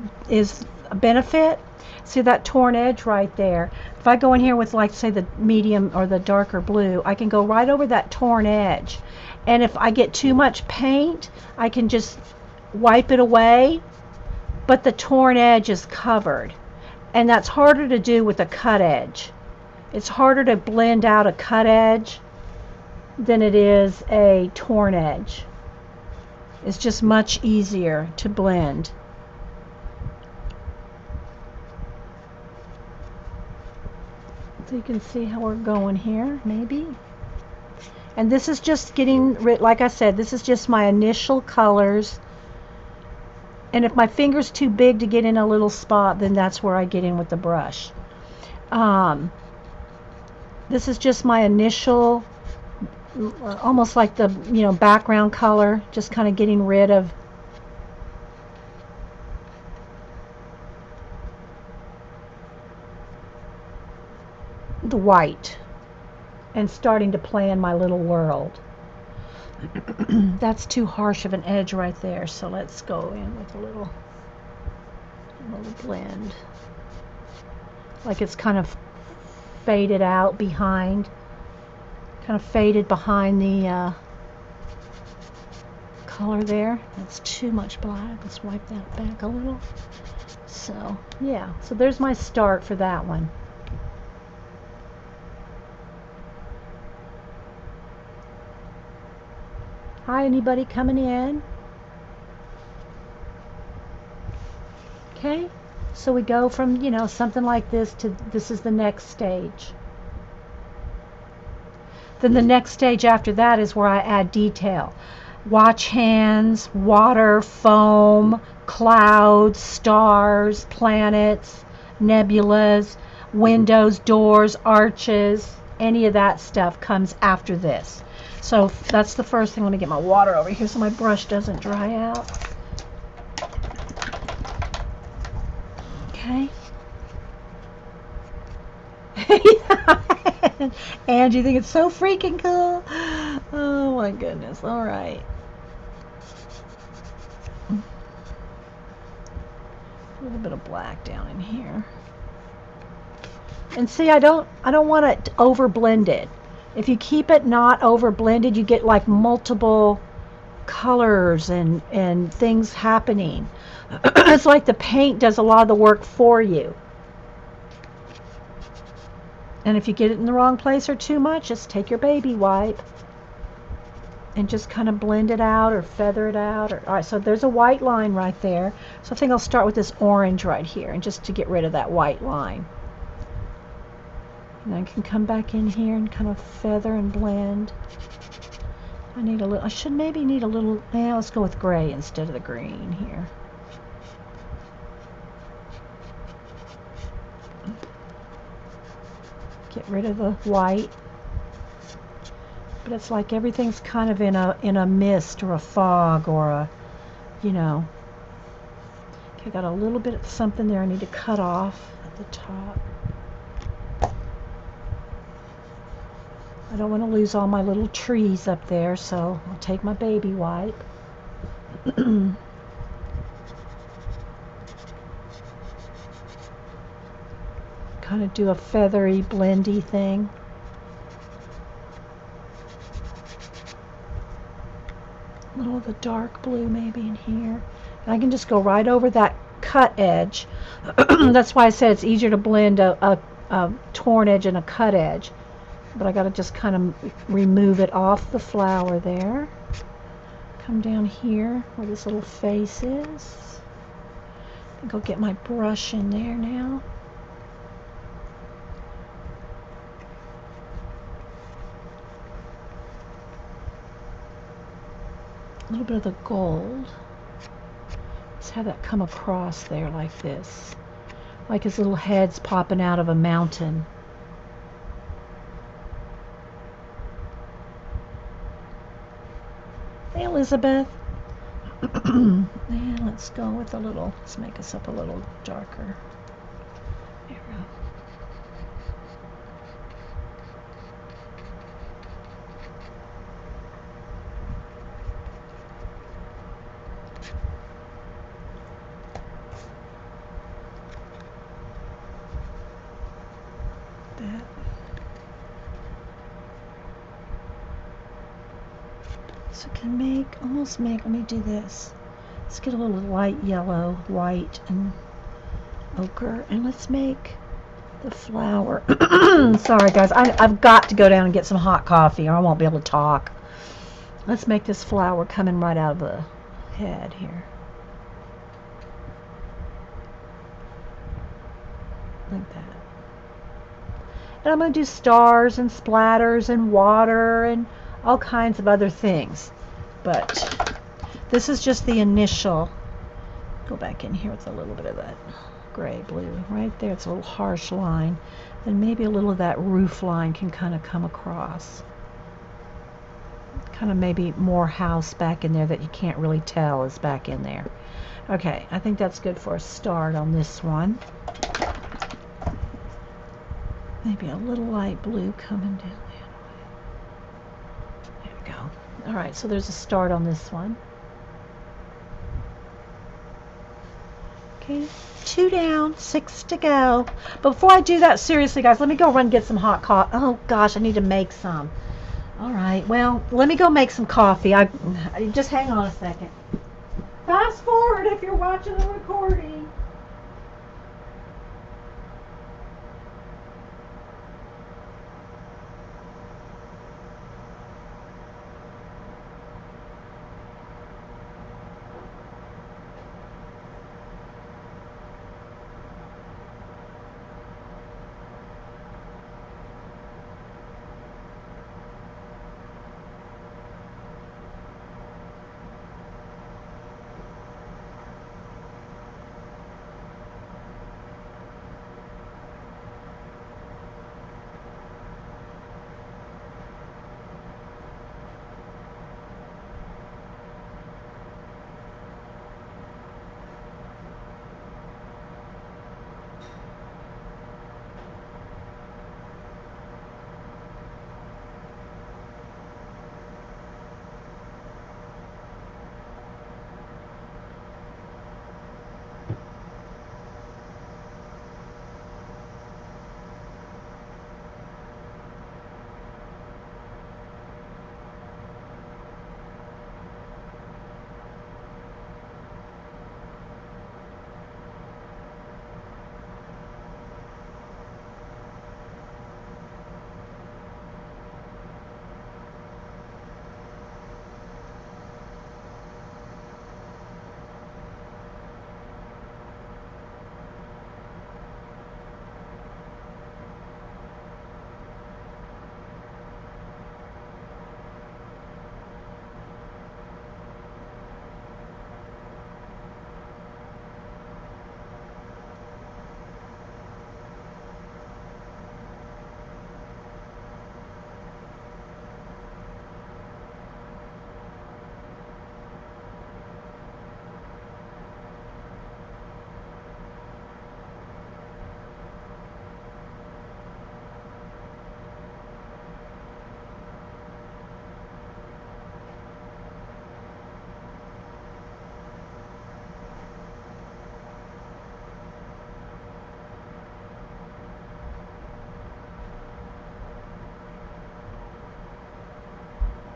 a benefit. See that torn edge right there? If I go in here with, like, say, the medium or the darker blue, I can go right over that torn edge. And if I get too much paint, I can just wipe it away, but the torn edge is covered. And that's harder to do with a cut edge. It's harder to blend out a cut edge than it is a torn edge. It's just much easier to blend. So you can see how we're going here, maybe. And this is just getting, like I said, this is just my initial colors. And if my finger's too big to get in a little spot, then that's where I get in with the brush. This is just my initial, almost like the, you know, background color, just kind of getting rid of the white and starting to play in my little world. That's too harsh of an edge right there, so let's go in with a little blend. Like it's kind of faded out behind, kind of faded behind the color there. That's too much black. Let's wipe that back a little. So yeah, so there's my start for that one. Hi, anybody coming in? Okay, so we go from, you know, something like this to this is the next stage. Then the next stage after that is where I add detail. Watch hands, water, foam, clouds, stars, planets, nebulas, windows, doors, arches, any of that stuff comes after this. So that's the first thing. Let me get my water over here so my brush doesn't dry out. Okay. And you think it's so freaking cool? Oh my goodness. All right. A little bit of black down in here. And see, I don't want it over blended. If you keep it not over blended, you get like multiple colors and things happening. It's like the paint does a lot of the work for you. And if you get it in the wrong place or too much, just take your baby wipe and just kind of blend it out or feather it out. All right, so there's a white line right there. So I think I'll start with this orange right here, and just to get rid of that white line. And I can come back in here and kind of feather and blend. I need a little, I should maybe need a little, yeah, let's go with gray instead of the green here. Get rid of the white. But it's like everything's kind of in a mist or a fog or a, you know. Okay, got a little bit of something there I need to cut off at the top. I don't want to lose all my little trees up there, so I'll take my baby wipe. Kind of do a feathery, blendy thing. A little of the dark blue maybe in here. And I can just go right over that cut edge. That's why I said it's easier to blend a torn edge and a cut edge. But I got to just kind of remove it off the flower there. Come down here where this little face is. I think I'll get my brush in there now. A little bit of the gold. Let's have that come across there like this. Like his little head's popping out of a mountain. Hey, Elizabeth. And let's go with a little, let's make us up a little darker. There we go. That. So I can make, almost make, let me do this. Let's get a little light yellow, white, and ochre, and let's make the flower. Sorry guys, I've got to go down and get some hot coffee or I won't be able to talk. Let's make this flower coming right out of the head here. Like that. And I'm going to do stars and splatters and water and all kinds of other things. But this is just the initial. Go back in here with a little bit of that gray blue right there. It's a little harsh line. Then maybe a little of that roof line can kind of come across. Kind of maybe more house back in there that you can't really tell is back in there. Okay, I think that's good for a start on this one. Maybe a little light blue coming down that way. There we go. All right, so there's a start on this one. Okay, 2 down, 6 to go. But before I do that, seriously, guys, let me go run and get some hot coffee. Oh, gosh, I need to make some. All right, well, let me go make some coffee. I just hang on a second. Fast forward if you're watching the recording.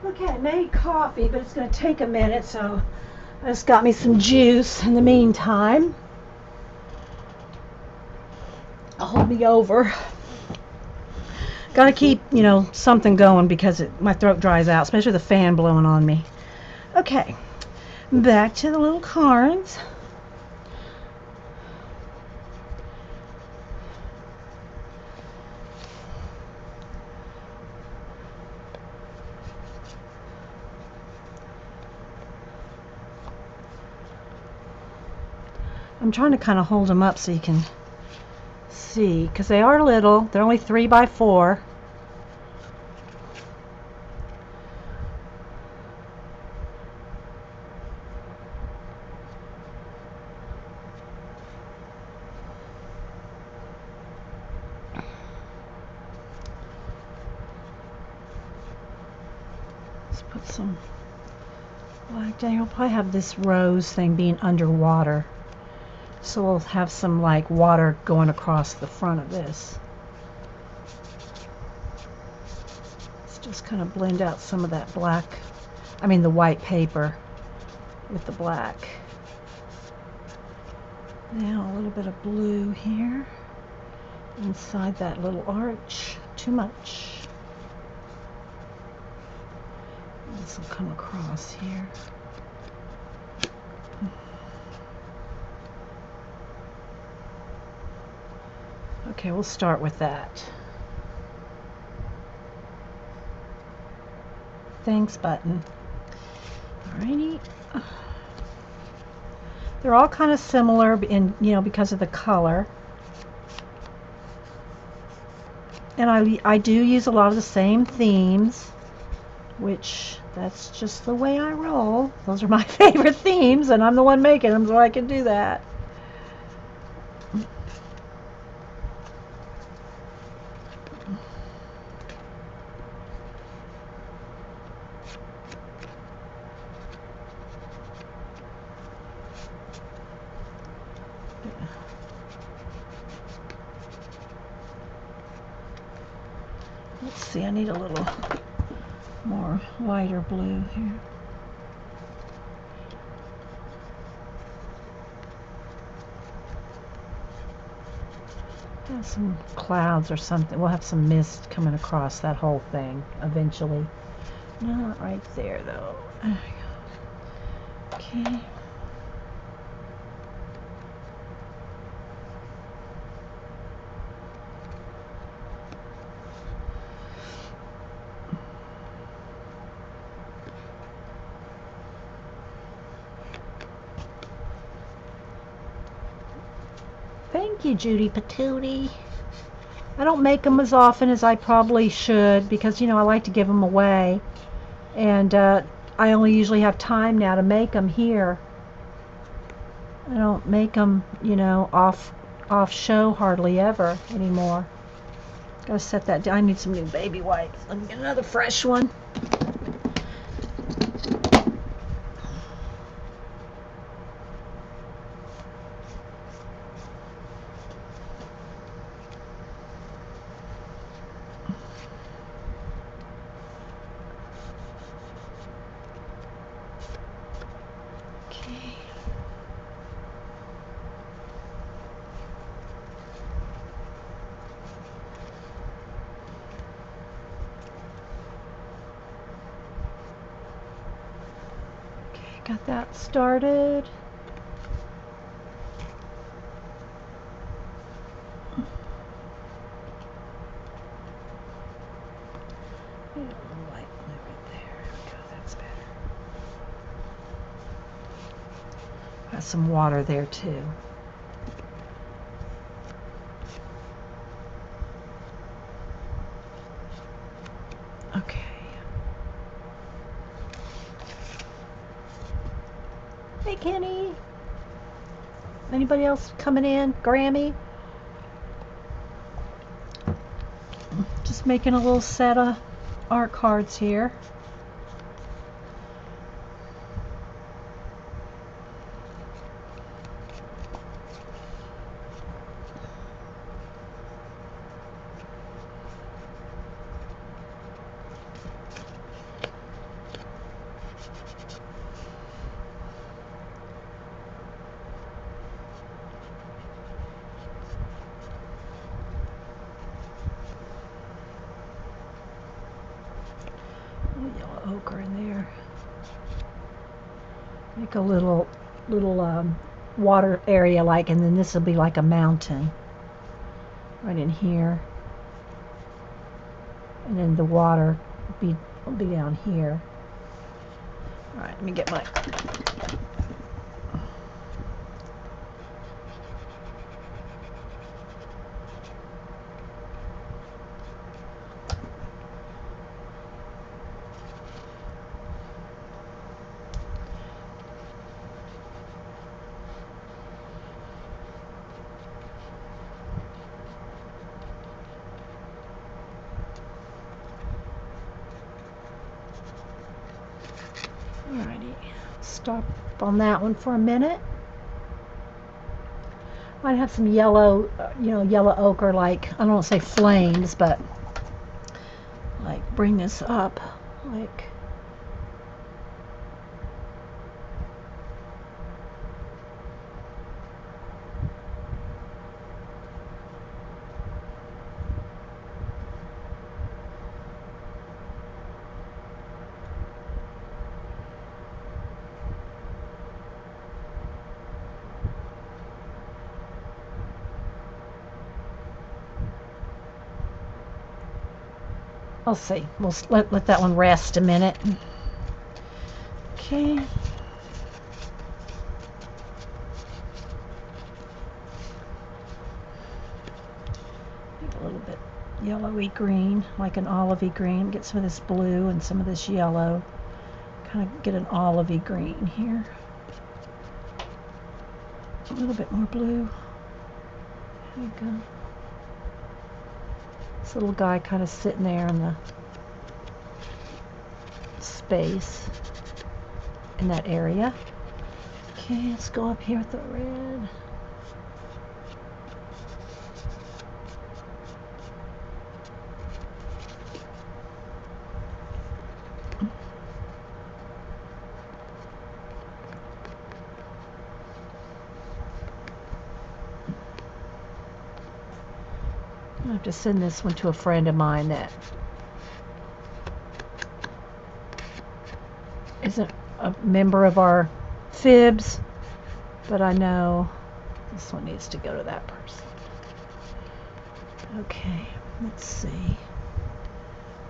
Okay, I made coffee, but it's going to take a minute, so I just got me some juice in the meantime. I'll hold me over. Got to keep, something going because my throat dries out, especially the fan blowing on me. Okay, back to the little cards. I'm trying to kind of hold them up so you can see, because they are little. They're only 3 by 4. Let's put some black down. We'll probably have this rose thing being underwater. So we'll have some like water going across the front of this. Let's just kind of blend out some of that the white paper with the black. Now a little bit of blue here inside that little arch. Too much. This will come across here. Okay, we'll start with that. Thanks button. Alrighty. They're all kind of similar because of the color. And I do use a lot of the same themes, which that's just the way I roll. Those are my favorite themes, and I'm the one making them, so I can do that. Let's see, I need a little more lighter blue here. Have some clouds or something. We'll have some mist coming across that whole thing eventually. Not right there though. There we go. Okay. Thank you, Judy Patootie. I don't make them as often as I probably should because, you know, I like to give them away. And I only usually have time now to make them here. I don't make them, you know, off show hardly ever anymore. Gotta set that down. I need some new baby wipes. Let me get another fresh one. Got that started. A little light blue right there. Okay, that's better. Got some water there too. Okay. Hey, Kenny. Anybody else coming in? Grammy? Just making a little set of art cards here. Yellow ochre in there. Make a little water area like, and then this will be like a mountain right in here, and then the water will be down here. All right, let me get my Alrighty, stop on that one for a minute. Might have some yellow, yellow ochre, like, I don't want to say flames, but like bring this up, like, I'll see. We'll let that one rest a minute. Okay. Make a little bit yellowy green, like an olivey green. Get some of this blue and some of this yellow. Kind of get an olivey green here. A little bit more blue. There you go. This little guy kind of sitting there in the space in that area. Okay, let's go up here with the red. I have to send this one to a friend of mine that isn't a member of our fibs, but I know this one needs to go to that person. Okay, let's see.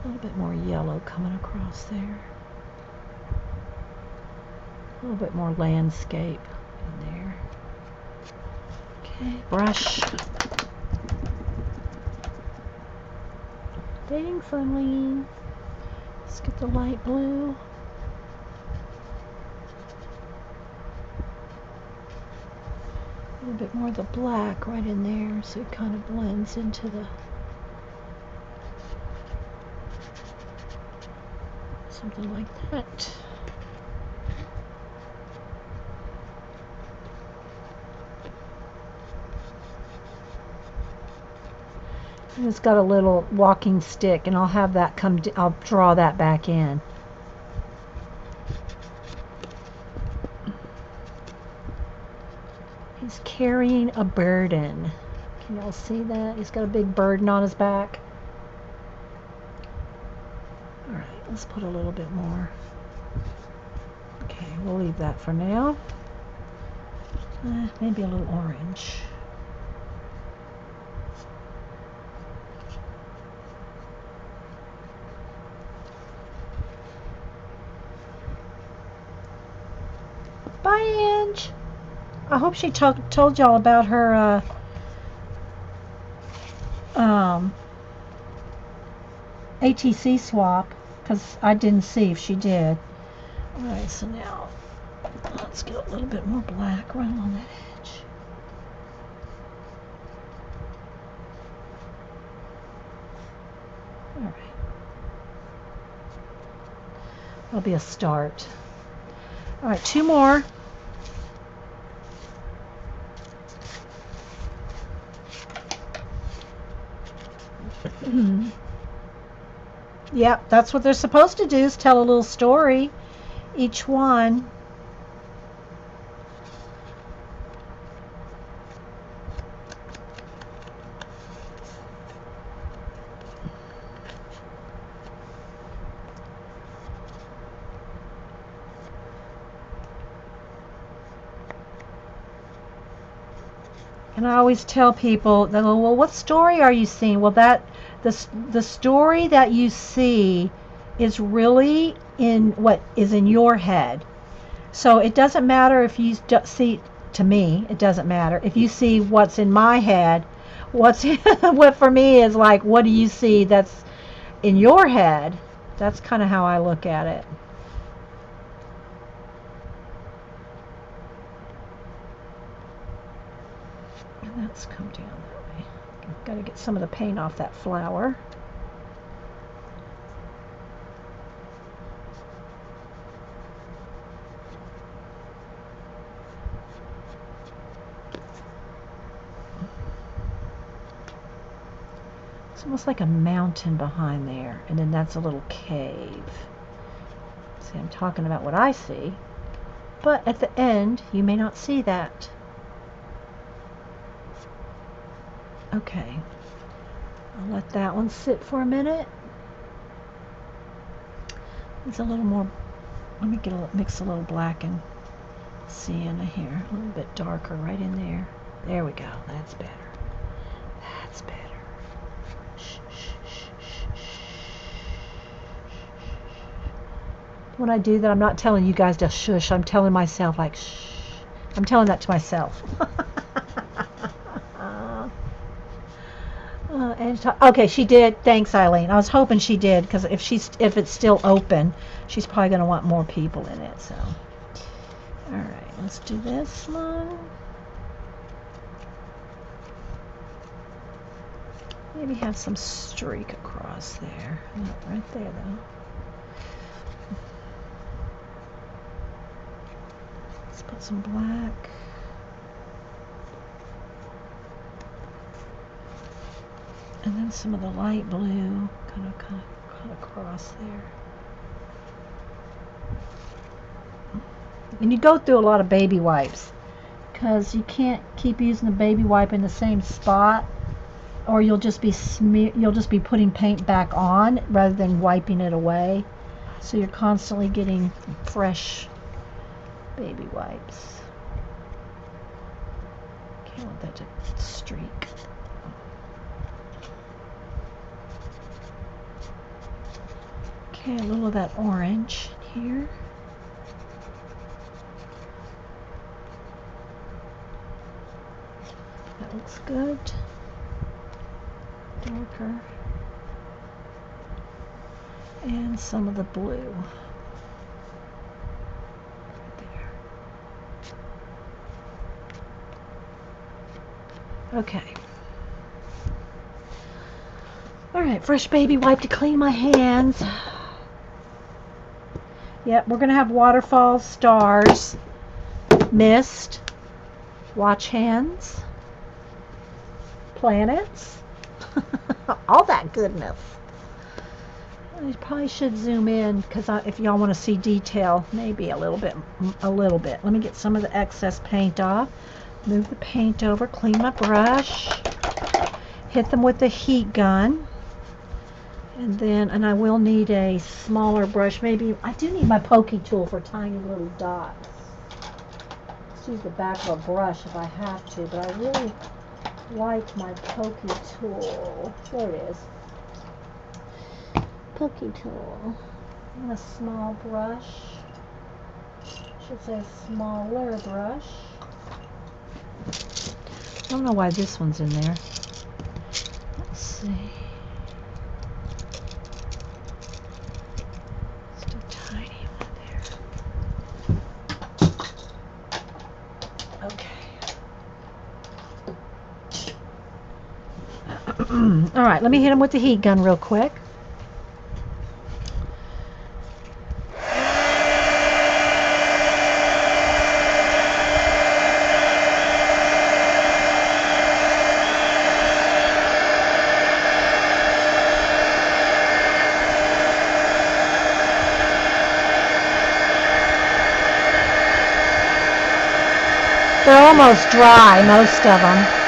A little bit more yellow coming across there. A little bit more landscape in there. Okay, brush. Thanks, Eileen. Let's get the light blue. A little bit more of the black right in there so it kind of blends into the something like that. And it's got a little walking stick, and I'll have that I'll draw that back in. He's carrying a burden. Can y'all see that? He's got a big burden on his back. Alright, let's put a little bit more. Okay, we'll leave that for now. Maybe a little orange. Bye, Ange. I hope she told y'all about her ATC swap, because I didn't see if she did. Alright, so now let's get a little bit more black right along that edge. Alright. That'll be a start. Alright, 2 more. Yep, that's what they're supposed to do, is tell a little story, each one. And I always tell people, they go, well, what story are you seeing? Well, the story that you see is really in what is in your head. So it doesn't matter if you see, to me, it doesn't matter. If you see what's in my head, what for me is like, what do you see that's in your head? That's kind of how I look at it. Let's come down that way. Got to get some of the paint off that flower. It's almost like a mountain behind there, and then that's a little cave. See, I'm talking about what I see, but at the end, you may not see that. Okay, I'll let that one sit for a minute. It's a little more, let me mix a little black and sienna here, a little bit darker right in there. There we go, that's better. That's better. Shh, shh, shh, shh, shh. When I do that, I'm not telling you guys to shush, I'm telling myself like shh. I'm telling that to myself. Okay, she did. Thanks, Eileen. I was hoping she did, because if it's still open, she's probably going to want more people in it. So, all right, let's do this one. Maybe have some streak across there. Not right there, though. Let's put some black. And then some of the light blue kind of across there. And you go through a lot of baby wipes, because you can't keep using the baby wipe in the same spot. or you'll just be putting paint back on rather than wiping it away. So you're constantly getting fresh baby wipes. Okay, I want that to streak. Okay, a little of that orange here. That looks good. Darker. And some of the blue. There. Okay. Alright, fresh baby wipe to clean my hands. Yep, we're going to have waterfalls, stars, mist, watch hands, planets, all that goodness. I probably should zoom in because if y'all want to see detail, maybe a little bit. Let me get some of the excess paint off. Move the paint over, clean my brush, hit them with the heat gun. And I will need a smaller brush. Maybe I do need my pokey tool for tiny little dots. Let's use the back of a brush if I have to, but I really like my pokey tool. There it is. Pokey tool. And a small brush. Should say a smaller brush. I don't know why this one's in there. Let's see. All right, let me hit them with the heat gun real quick. They're almost dry, most of them.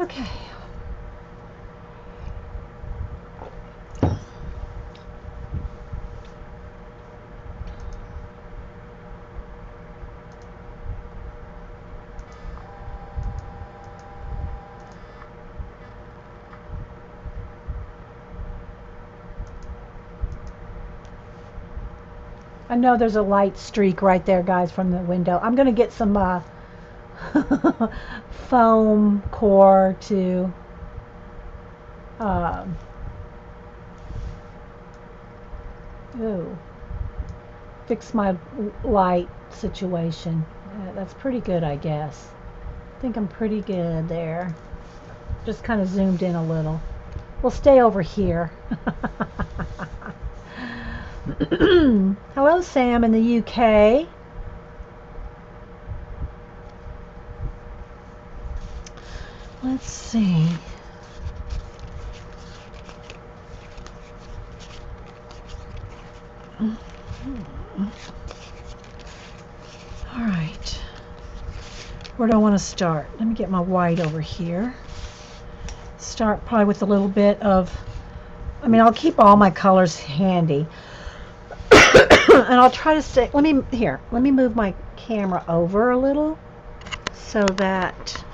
Okay. I know there's a light streak right there, guys, from the window. I'm going to get some foam core to fix my light situation. That's pretty good, I guess. I think I'm pretty good there. Just kind of zoomed in a little. We'll stay over here. Hello, Sam in the UK. Let's see. All right. Where do I want to start? Let me get my white over here. Start probably with a little bit of, I'll keep all my colors handy. And I'll try to stay, let me move my camera over a little so that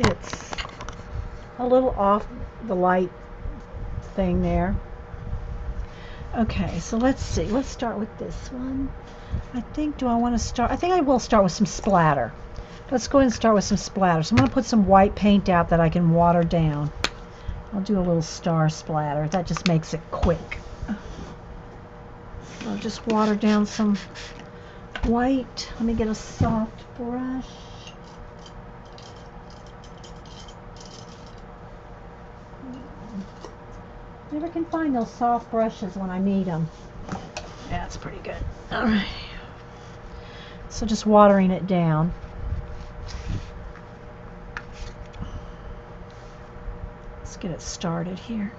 it's a little off the light thing there. Okay, so let's see. Let's start with this one. I think I will start with some splatter. Let's go ahead and start with some splatter. So I'm going to put some white paint out that I can water down. I'll do a little star splatter. That just makes it quick. So I'll just water down some white. Let me get a soft brush. Never can find those soft brushes when I need them. Yeah, that's pretty good. All right. So just watering it down. Let's get it started here.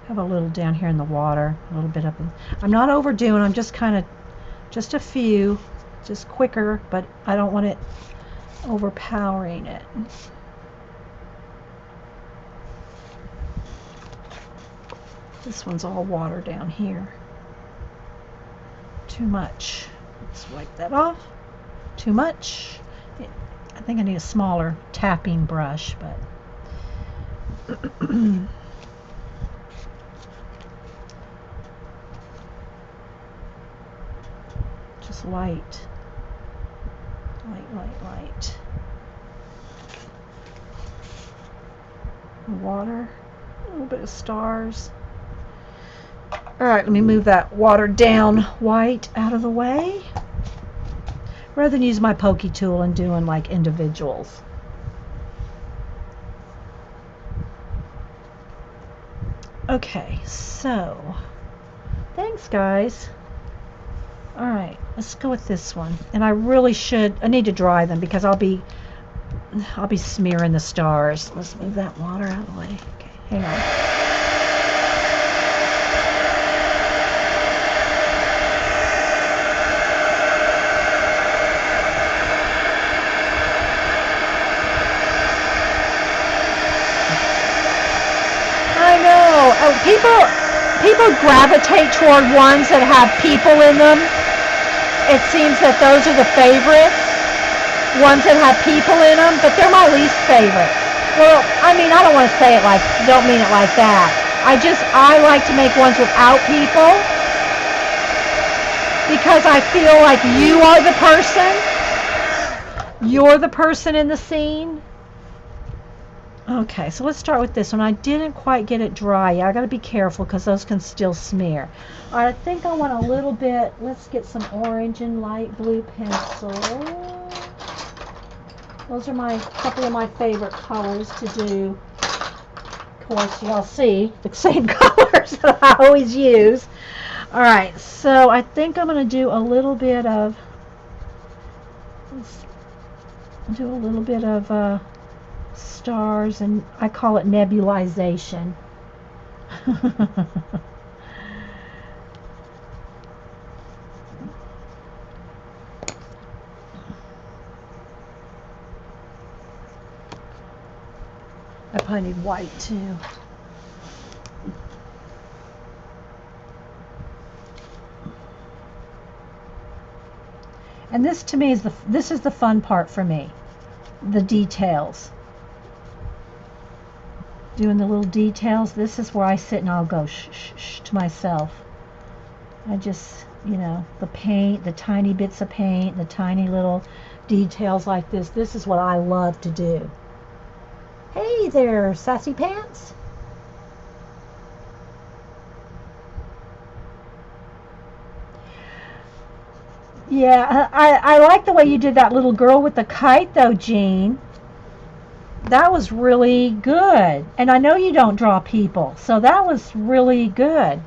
Have a little down here in the water, a little bit up in, I'm not overdoing, I'm just kind of, just a few, just quicker, but I don't want it overpowering it. This one's all water down here. Too much. Let's wipe that off. Too much. I think I need a smaller tapping brush, but just light. Light, light, light. Water. A little bit of stars. Alright, let me move that watered down white out of the way. Rather than use my pokey tool and doing like individuals. Okay, so thanks guys. Alright, let's go with this one. And I need to dry them because I'll be smearing the stars. Let's move that water out of the way. Okay, hang on. People gravitate toward ones that have people in them. It seems that those are the favorites, ones that have people in them, but they're my least favorite. Well, I mean, I don't want to say it like, don't mean it like that. I like to make ones without people because I feel like you are the person. You're the person in the scene. Okay, so let's start with this one. I didn't quite get it dry. I got to be careful because those can still smear. All right, I think I want a little bit. Let's get some orange and light blue pencil. Those are a couple of my favorite colors to do. Of course, y'all see the same colors that I always use. All right, so I think I'm going to do a little bit of. Let's do a little bit of. Stars, and I call it nebulization. I probably need white too. And this to me is the fun part for me. The details. Doing the little details. This is where I sit and I'll go shh, shh, shh to myself. I just, the paint, the tiny bits of paint, the tiny little details like this. This is what I love to do. Hey there, sassy pants. Yeah, I like the way you did that little girl with the kite though, Jean. That was really good. And I know you don't draw people, so that was really good.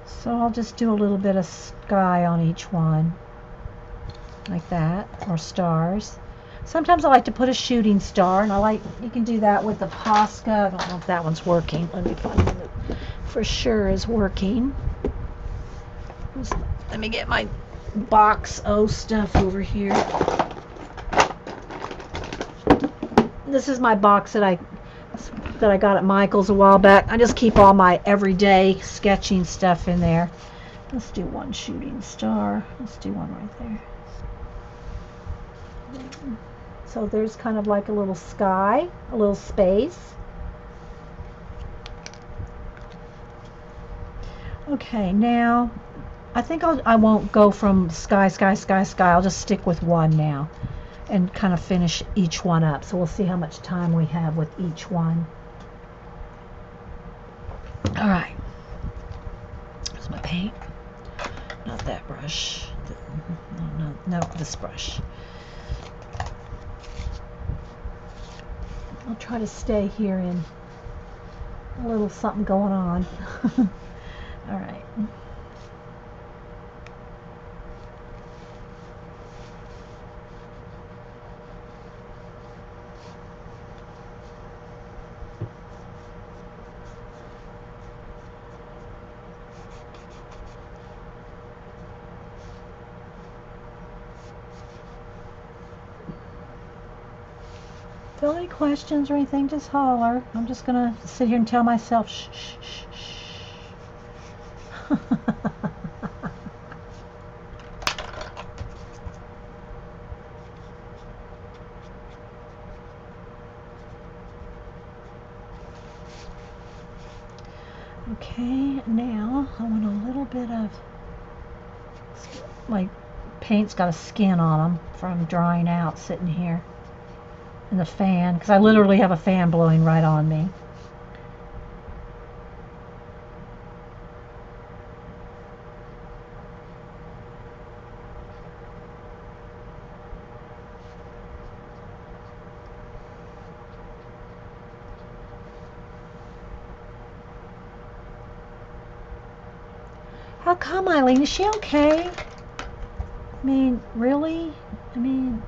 So I'll just do a little bit of sky on each one. Like that, or stars. Sometimes I like to put a shooting star, and you can do that with the Posca. I don't know if that one's working. Let me find one that for sure is working. Let me get my box O stuff over here. This is my box that I got at Michael's a while back. I just keep all my everyday sketching stuff in there. Let's do one shooting star. Let's do one right there. So there's kind of like a little sky, a little space. Okay, now I think I won't go from sky, sky, sky, sky. I'll just stick with one now. and kind of finish each one up. So we'll see how much time we have with each one. All right. Here's my paint. Not that brush. No, this brush. I'll try to stay here in a little something going on. All right. If you have any questions or anything, just holler. I'm just gonna sit here and tell myself shh, shh, shh, shh. Okay, now I want a little bit of, my paint's got a skin on them from drying out sitting here in the fan, because I literally have a fan blowing right on me. How come, Eileen? Is she okay? I mean, really? I mean...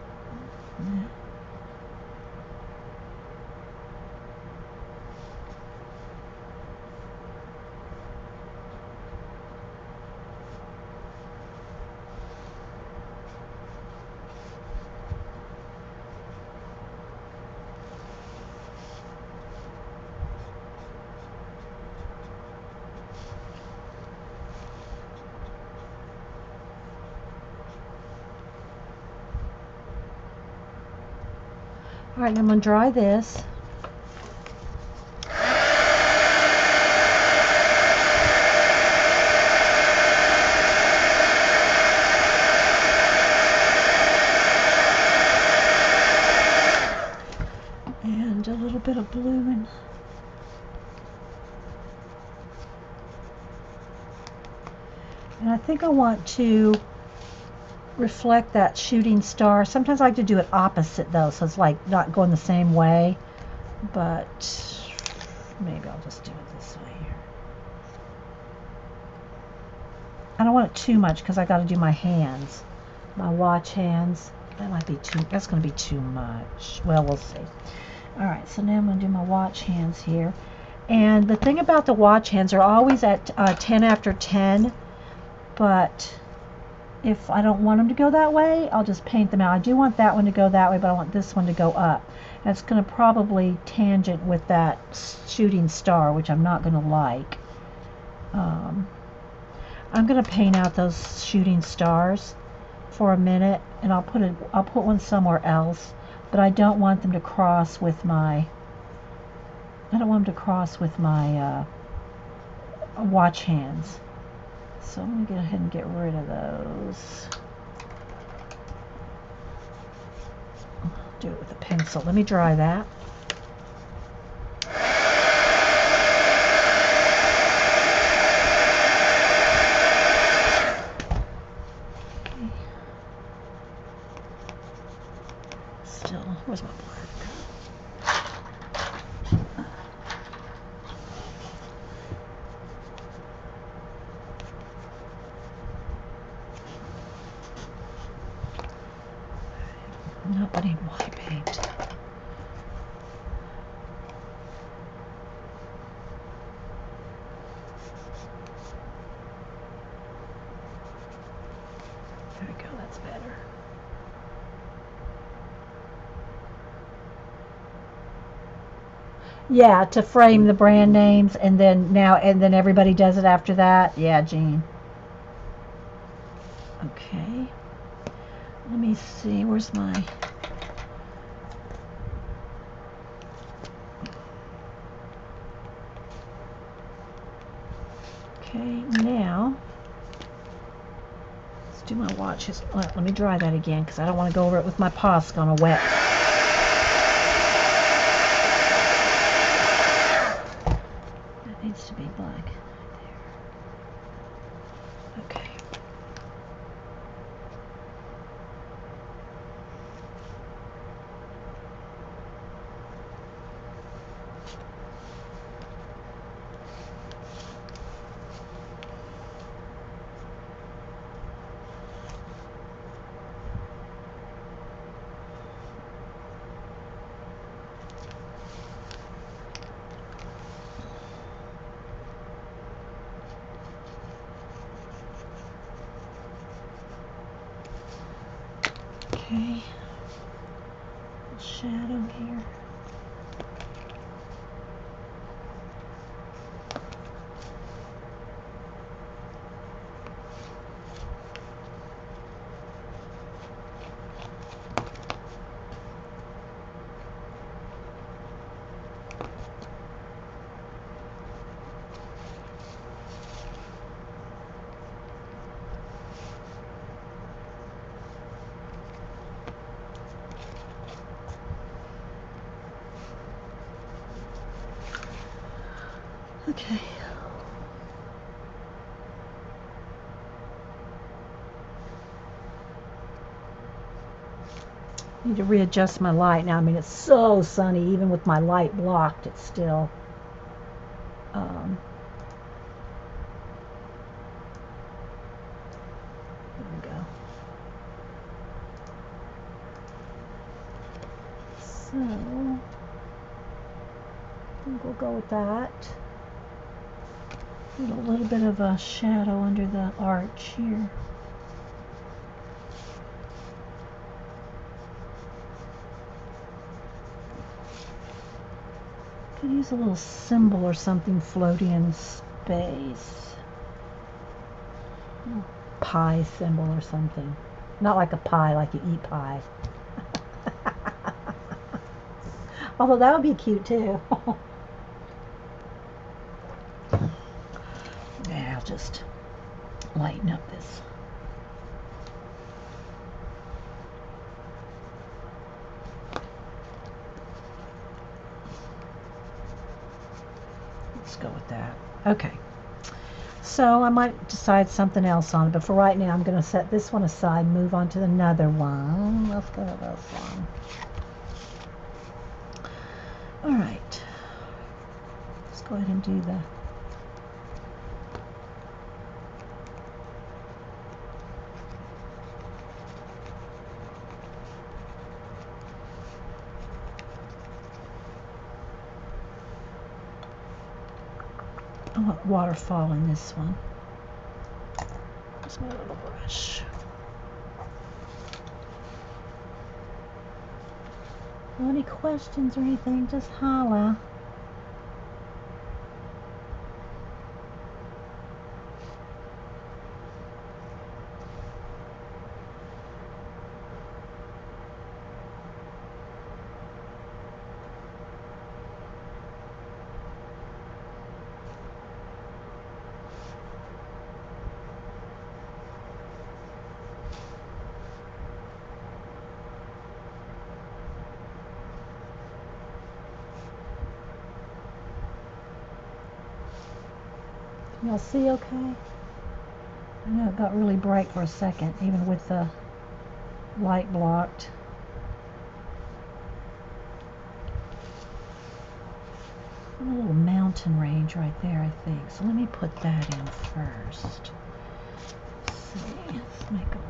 All right, I'm going to dry this. And a little bit of blue and I think I want to reflect that shooting star. Sometimes I like to do it opposite though, so it's like not going the same way, but maybe I'll just do it this way here. I don't want it too much because I got to do my hands, my watch hands. That might be too, that's going to be too much. Well, we'll see. All right, so now I'm going to do my watch hands here. And the thing about the watch hands are always at 10 after 10, but if I don't want them to go that way, I'll just paint them out. I do want that one to go that way, but I want this one to go up. And it's going to probably tangent with that shooting star, which I'm not going to like. I'm going to paint out those shooting stars for a minute, and I'll put one somewhere else, but I don't want them to cross with my watch hands. So I'm going to go ahead and get rid of those. I'll do it with a pencil. Let me dry that. Okay. Still, where's my black? Nope, I need white paint. There we go, that's better. Yeah, to frame the brand names, and then everybody does it after that. Yeah, Jean. Okay. Let me see, where's my... Okay, now, let's do my watch. Let me dry that again because I don't want to go over it with my paws gonna wet. That needs to be black. There. Okay. Okay, shadow here. Okay. Need to readjust my light now. I mean, it's so sunny, even with my light blocked, it's still there we go. So I think we'll go with that. Need a little bit of a shadow under the arch here. Could use a little symbol or something floating in space. A pie symbol or something. Not like a pie, like you eat pie. Although that would be cute too. Yeah, I'll just lighten up this. Let's go with that. Okay. So I might decide something else on it, but for right now I'm going to set this one aside, move on to another one. Let's go to this one. All right. Let's go ahead and do the I want waterfall in this one. Here's my little brush. Any questions or anything, just holla. Y'all see okay? I know it got really bright for a second, even with the light blocked. A little mountain range right there, I think. So let me put that in first. Let's see. Let's make a little.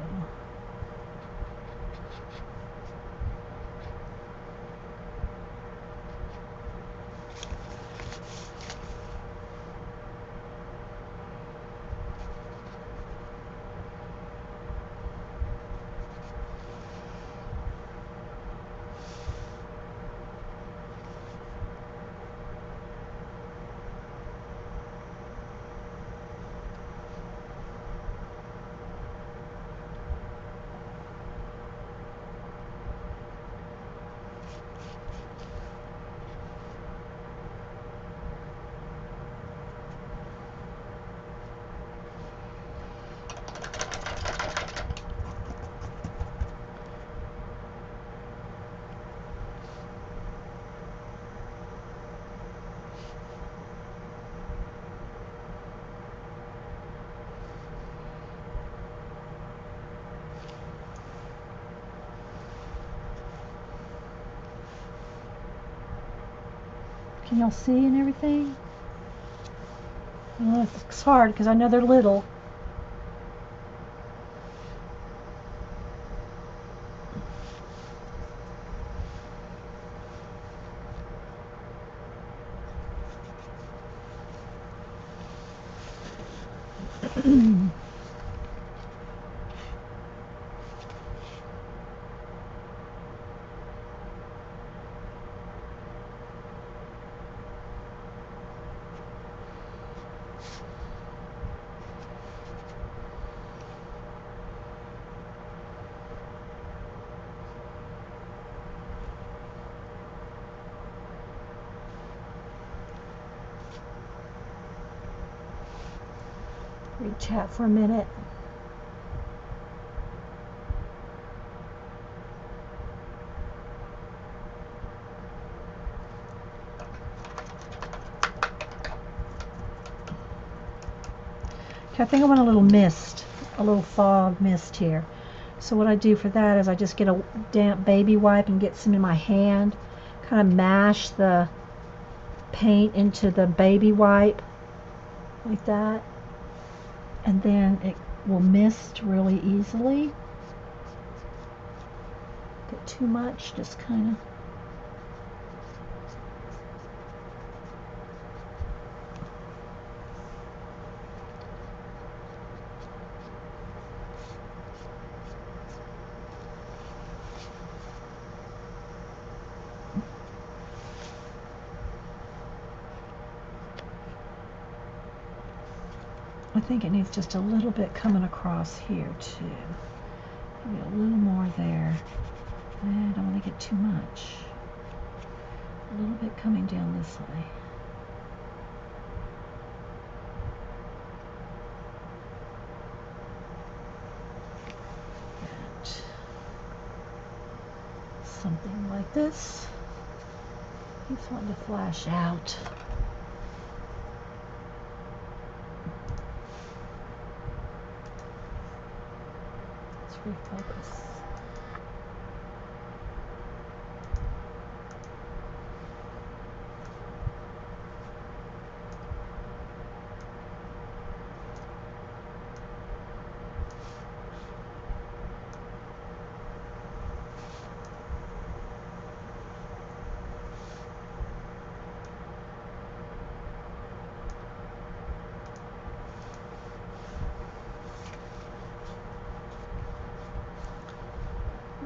Can y'all see and everything? I know it's hard because I know they're little. Read chat for a minute. Okay, I think I want a little mist, a little fog mist here. So what I do for that is I just get a damp baby wipe and get some in my hand, kind of mash the paint into the baby wipe like that, and then it will mist really easily. Get too much, just kind of. I think it needs just a little bit coming across here too. Maybe a little more there. I don't want to get too much. A little bit coming down this way. And something like this. Keeps wanting to flash out. Refocus.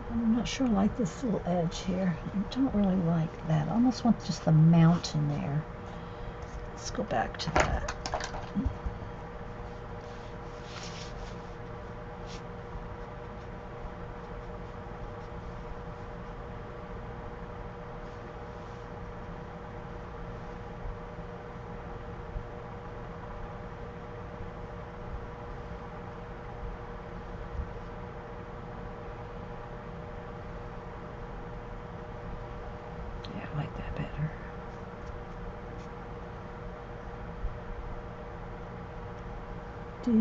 I'm not sure I like this little edge here. I don't really like that. I almost want just the mountain there. Let's go back to that. I like that better. Do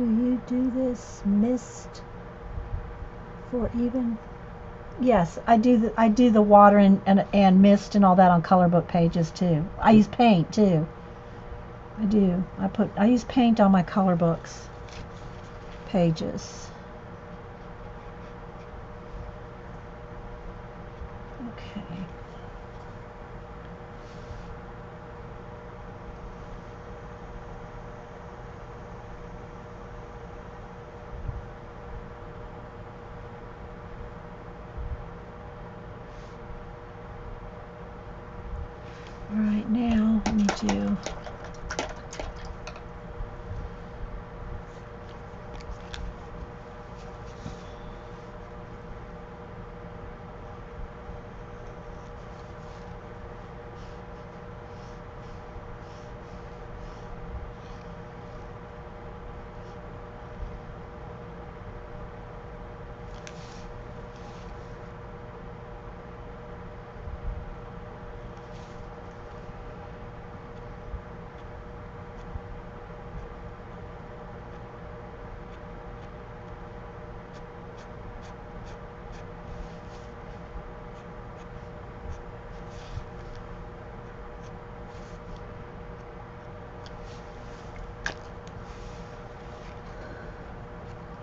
you do this mist for even? Yes, I do the water and mist and all that on color book pages too. I use paint too. I do. I use paint on my color books pages. Okay. All right, now let me do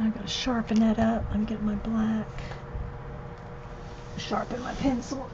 I've got to sharpen that up. Let me get my black. Sharpen my pencil.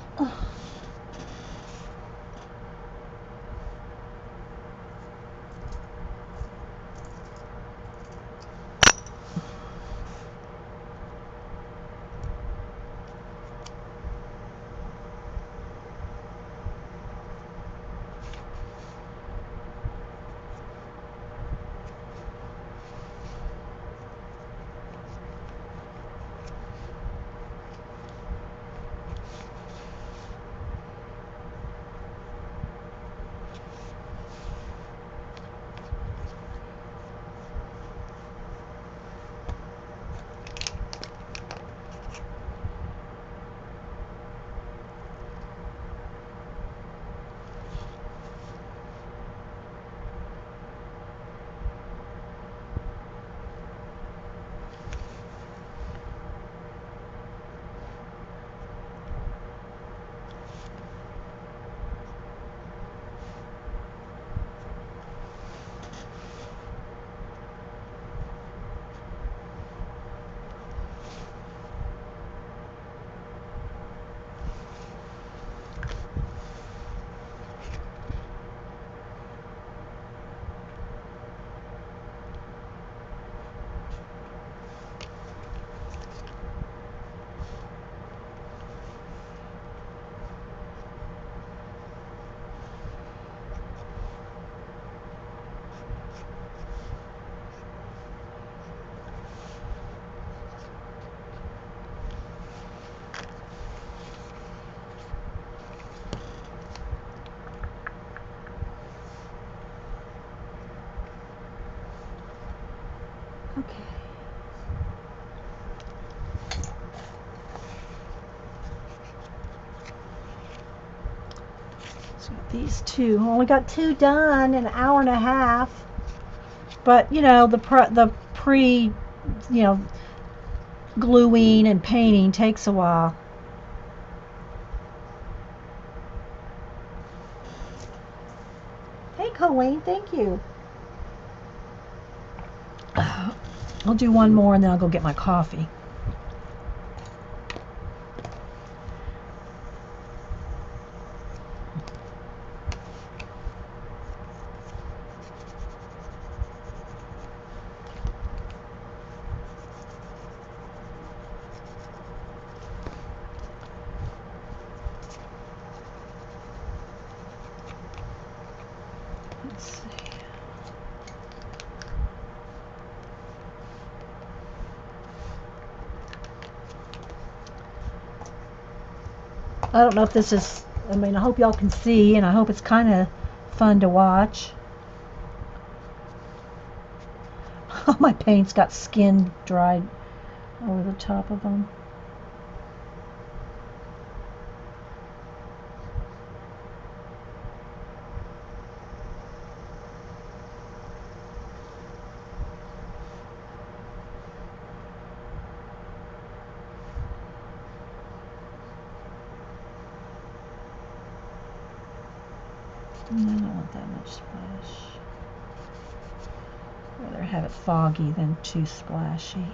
Okay. So these two, only got 2 done in an hour and a half. But you know, the pre, you know, gluing and painting takes a while. Hey, Colleen, thank you. I'll do one more and then I'll go get my coffee. Let's see. I don't know if this is, I mean, I hope y'all can see, and I hope it's kind of fun to watch. My paint's got skin dried over the top of them. I don't want that much splash. I'd rather have it foggy than too splashy.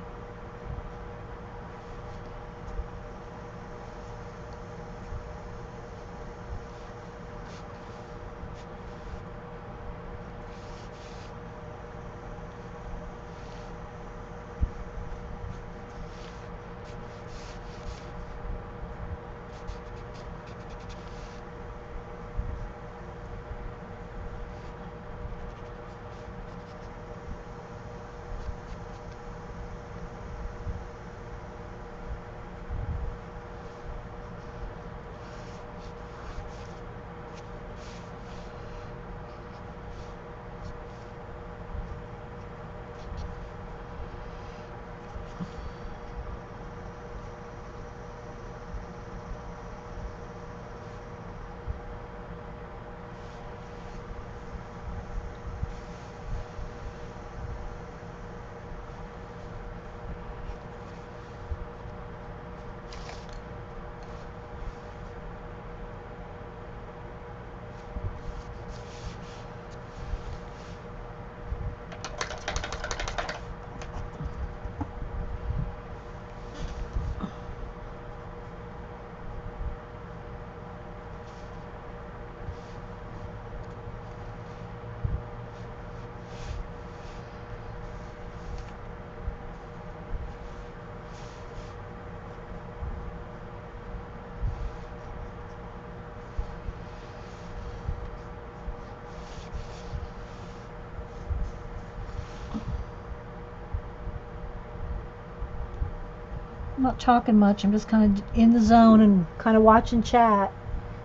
I'm not talking much. I'm just kind of in the zone and kind of watching chat.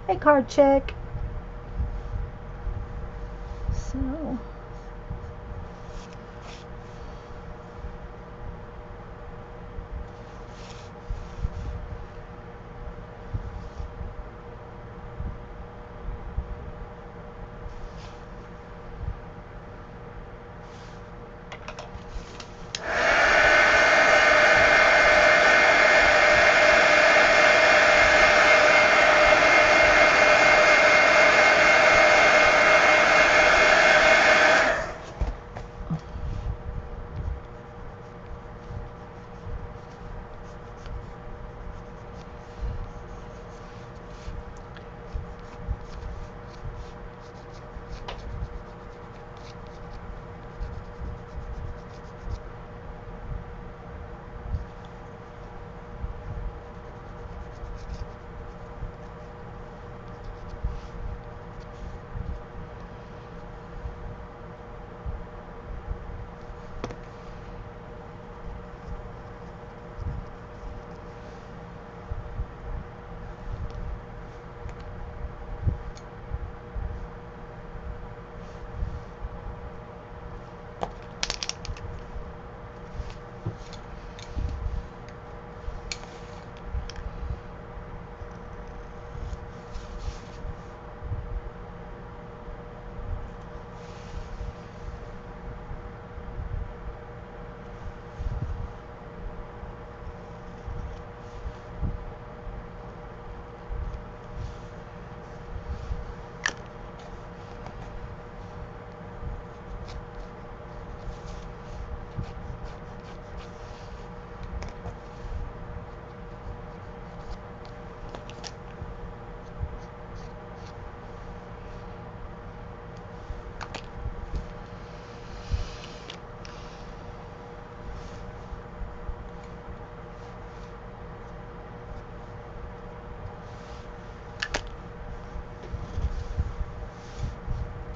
Hey, card check. So.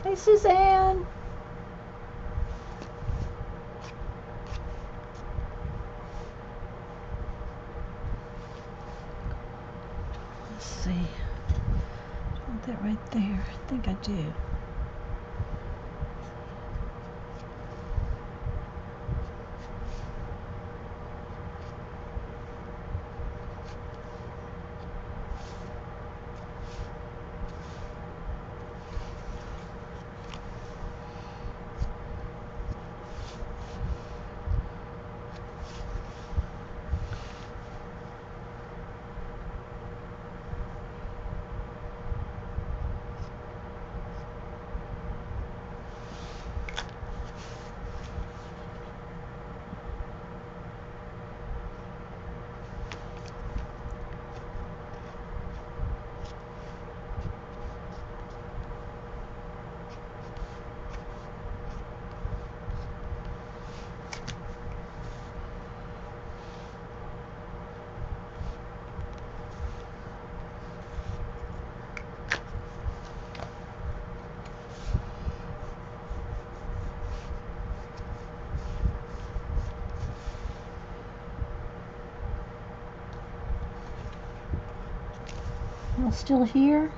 Hey, Suzanne. Let's see. I want that right there. I think I do. Y'all still here?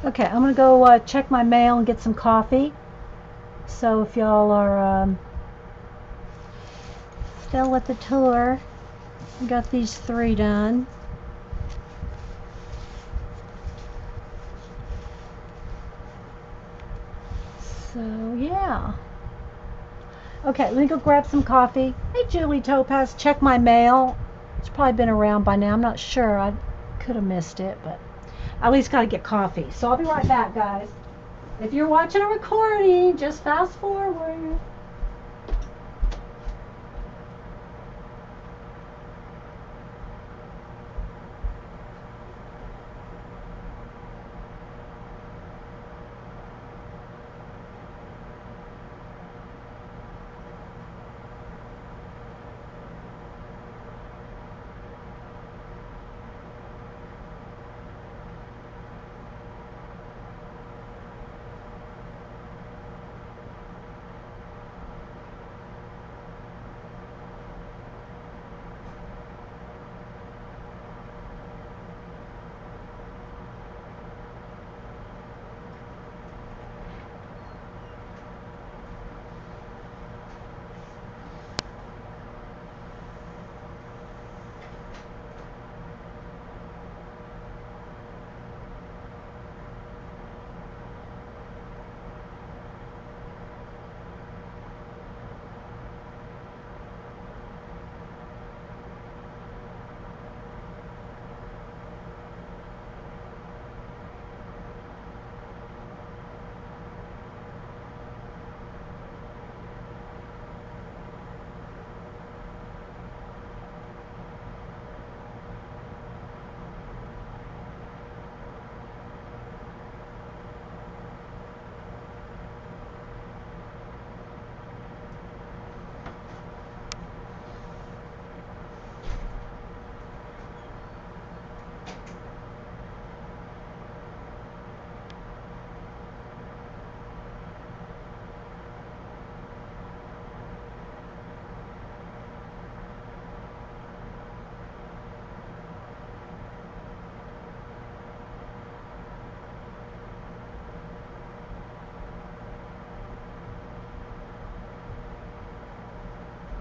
Okay, I'm gonna go check my mail and get some coffee. So if y'all are still with the tour, we got these 3 done. So yeah. Okay, let me go grab some coffee. Hey, Julie Topaz, check my mail. It's probably been around by now. I'm not sure. I could have missed it, but I at least got to get coffee. So I'll be right back, guys. If you're watching a recording, just fast forward.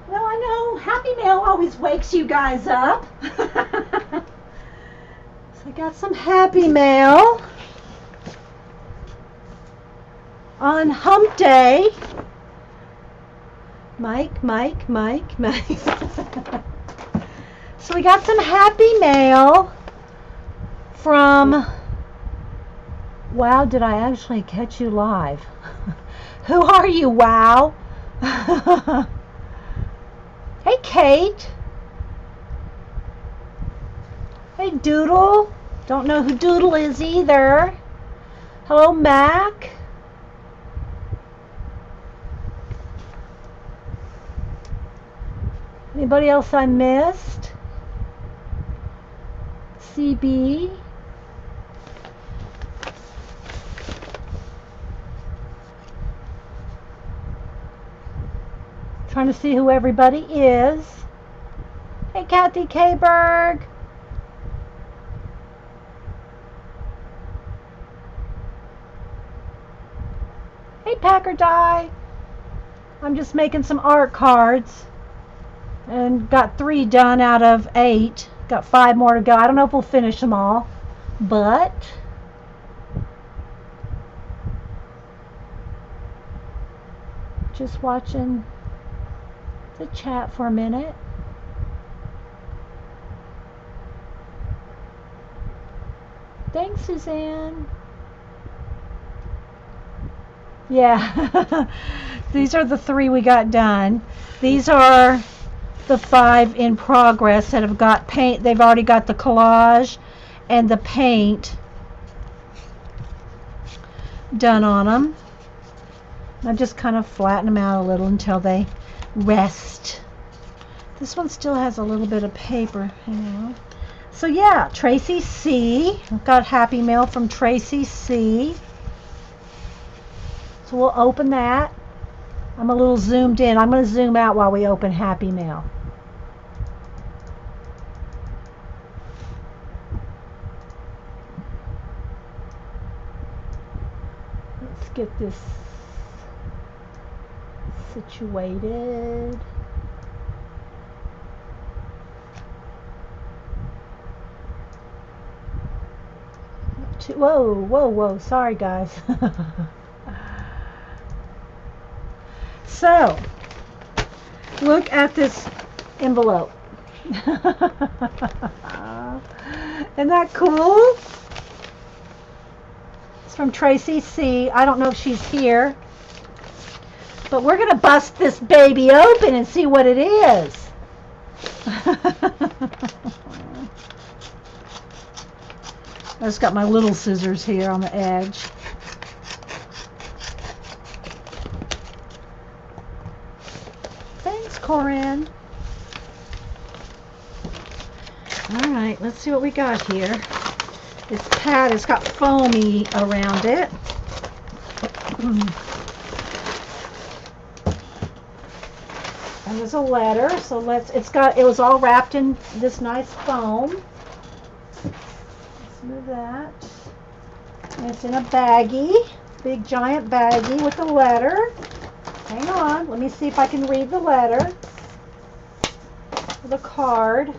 Well, I know Happy Mail always wakes you guys up. So I got some Happy Mail on Hump Day. Mike. So we got some Happy Mail from, wow, did I actually catch you live? Who are you, wow? Hey, Kate. Hey, Doodle. Don't know who Doodle is either. Hello, Mac. Anybody else I missed? CB. Trying to see who everybody is. Hey, Kathy Kberg. Hey, Packer Die. I'm just making some art cards and got 3 done out of 8. Got 5 more to go. I don't know if we'll finish them all, but just watching the chat for a minute. Thanks, Suzanne. Yeah, these are the 3 we got done. These are the 5 in progress that have got paint. They've already got the collage and the paint done on them. I just kind of flatten them out a little until they rest. This one still has a little bit of paper. Hang on. So yeah, Tracy C. I've got Happy Mail from Tracy C. So we'll open that. I'm a little zoomed in. I'm going to zoom out while we open Happy Mail. Let's get this situated. Whoa. Sorry, guys. So, look at this envelope. Isn't that cool? It's from Tracy C. I don't know if she's here, but we're going to bust this baby open and see what it is. I just got my little scissors here on the edge. Thanks, Corinne. All right, let's see what we got here. This pad has got foamy around it. And there's a letter, so it was all wrapped in this nice foam. Let's move that. And it's in a baggie, big giant baggie with a letter. Hang on, let me see if I can read the letter. The card.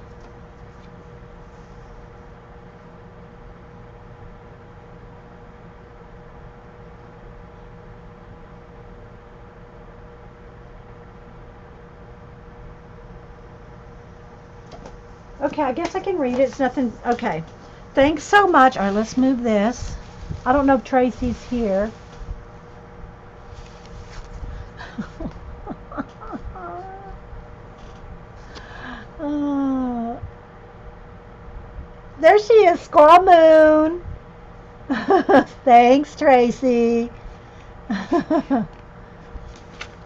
Okay, I guess I can read it. It's nothing. Okay. Thanks so much. All right, let's move this. I don't know if Tracy's here. There she is, Squaw Moon. Thanks, Tracy.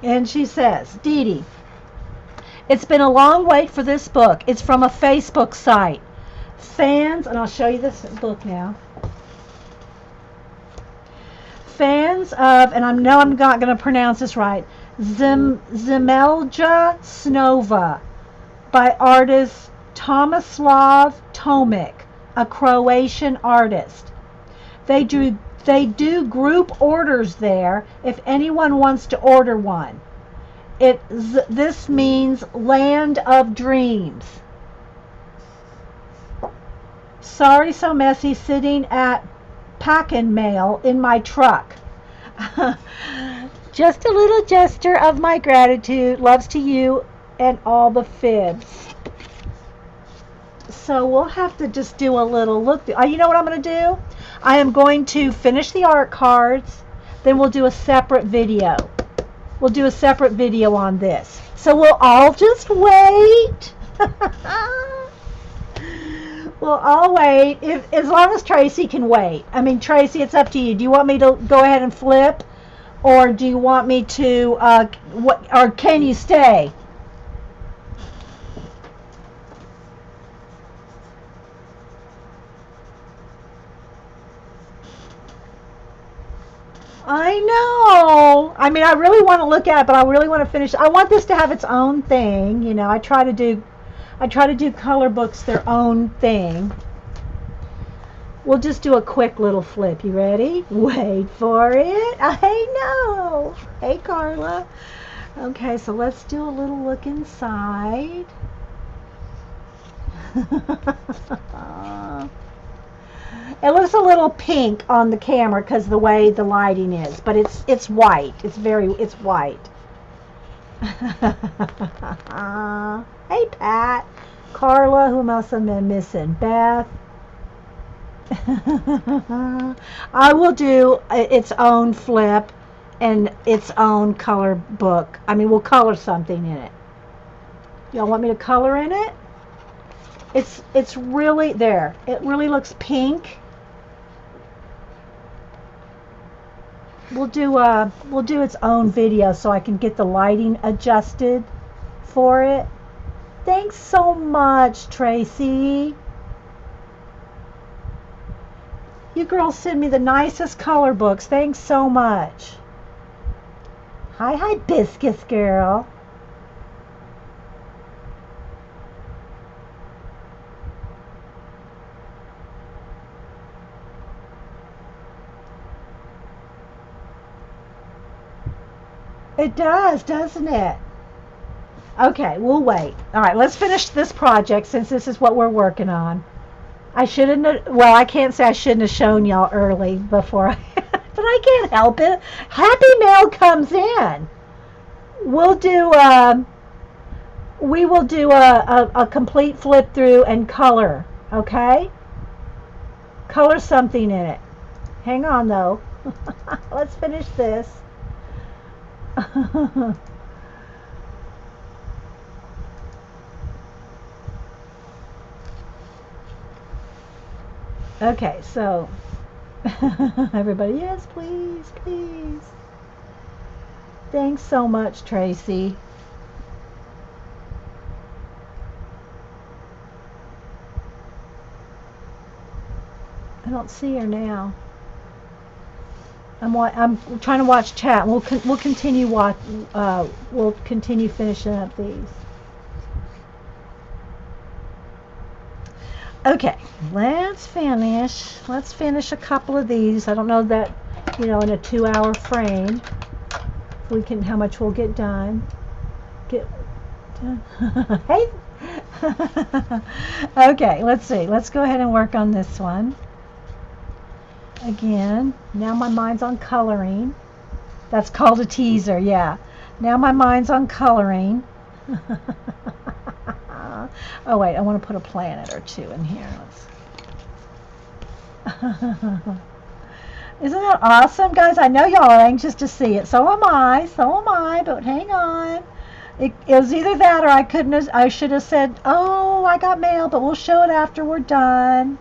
And she says, Dede, it's been a long wait for this book. It's from a Facebook site. Fans, and I'll show you this book now. Fans of, and I know I'm not going to pronounce this right, Zemelja Snova by artist Tomislav Tomic, a Croatian artist. They do group orders there if anyone wants to order one. This means land of dreams. Sorry so messy sitting at packin' mail in my truck. Just a little gesture of my gratitude. Loves to you and all the fibs. So we'll have to just do a little look. You know what I'm going to do? I am going to finish the art cards. Then we'll do a separate video. We'll do a separate video on this. So we'll all just wait. We'll all wait, as long as Tracy can wait. I mean, Tracy, it's up to you. Do you want me to go ahead and flip? Or do you want me to, or can you stay? I know. I mean, I really want to look at it, but I really want to finish. I want this to have its own thing. You know, I try to do color books their own thing. We'll just do a quick little flip. You ready? Wait for it. I know. Hey, Carla. Okay, so let's do a little look inside. It looks a little pink on the camera because the way the lighting is, but it's white. It's white. Hey, Pat. Carla, who else have been missing? Beth. I will do its own flip and its own color book. I mean, we'll color something in it. Y'all want me to color in it? It's really there. It really looks pink. We'll do its own video so I can get the lighting adjusted for it. Thanks so much, Tracy. You girls send me the nicest color books. Thanks so much. Hi, Hibiscus girl. It does, doesn't it? Okay, we'll wait. All right, let's finish this project since this is what we're working on. I shouldn't, well, I can't say I shouldn't have shown y'all early before I, but I can't help it. Happy Mail comes in. We will do a complete flip through and color, okay? Color something in it. Hang on though. Let's finish this. Okay, so everybody, yes, please, please. Thanks so much, Tracy. I don't see her now. I'm trying to watch chat. We'll continue we'll continue finishing up these. Okay, let's finish. Let's finish a couple of these. I don't know that, in a 2-hour frame, we can how much we'll get done. Get done. Hey. Okay, let's see. Let's go ahead and work on this one. Again, now my mind's on coloring. That's called a teaser, yeah. Now my mind's on coloring. Oh wait, I want to put a planet or two in here. Isn't that awesome, guys? I know y'all are anxious to see it. So am I, but hang on. It was either that or I should have said, oh, I got mail, but we'll show it after we're done.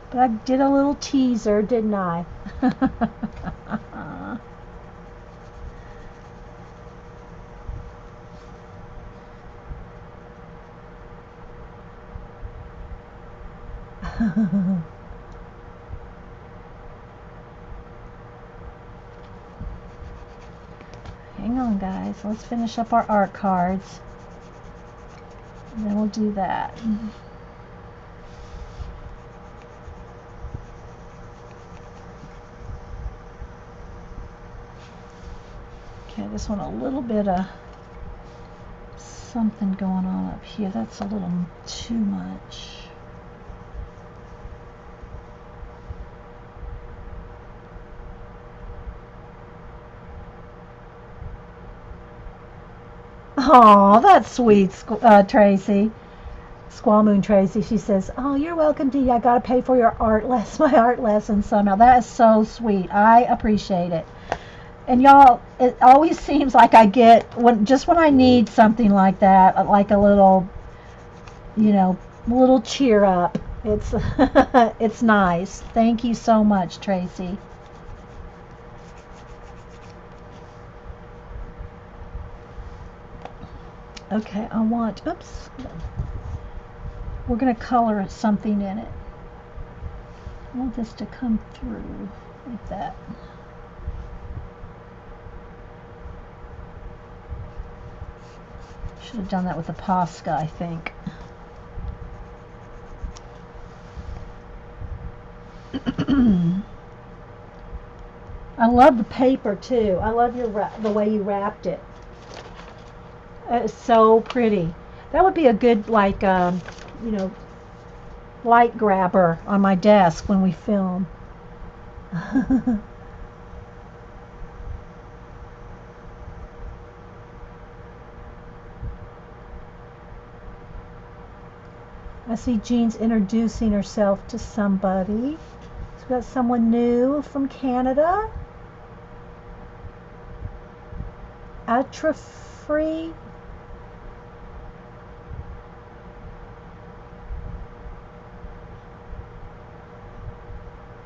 But I did a little teaser, didn't I? Hang on, guys. Let's finish up our art cards. And then we'll do that. Okay, I just want a little bit of something going on up here. That's a little too much. Oh, that's sweet, Tracy. Squall Moon Tracy. She says, "Oh, you're welcome, Dee. I gotta pay for your my art lesson somehow." That is so sweet. I appreciate it. And y'all, it always seems like I get when I need something like that, like a little, little cheer up. It's it's nice. Thank you so much, Tracy. Okay, oops. We're going to color something in it. I want this to come through like that. Should have done that with the Posca, I think. I love the paper too. I love the way you wrapped it. It's so pretty. That would be a good light grabber on my desk when we film. I see Jean's introducing herself to somebody. So we got someone new from Canada. Atrophy.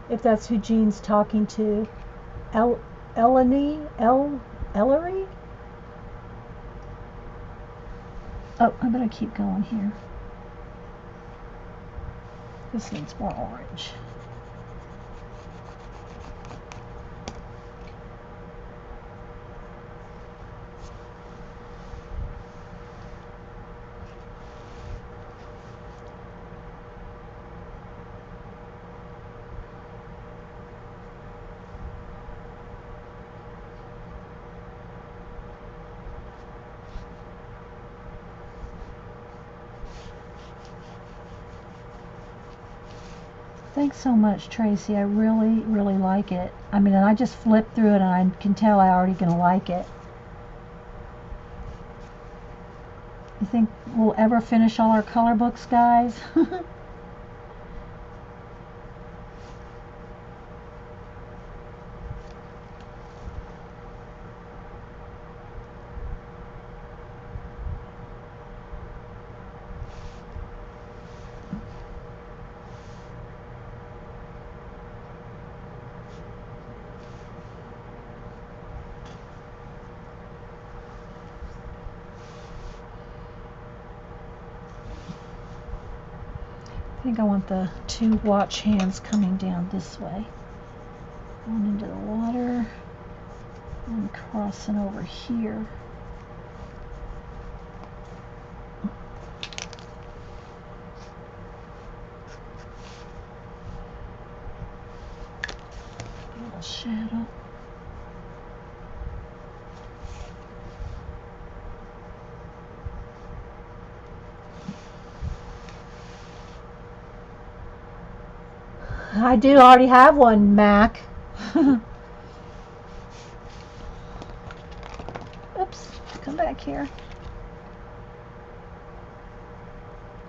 If that's who Jean's talking to. Ellery? Oh, I'm going to keep going here. This needs more orange. Thanks so much, Tracy. I really, really like it. I mean, and I just flipped through it and I can tell I'm already going to like it. You think we'll ever finish all our color books, guys? think I want the 2 watch hands coming down this way. Going into the water and crossing over here. A little shadow. I do already have one, Mac. Oops, come back here.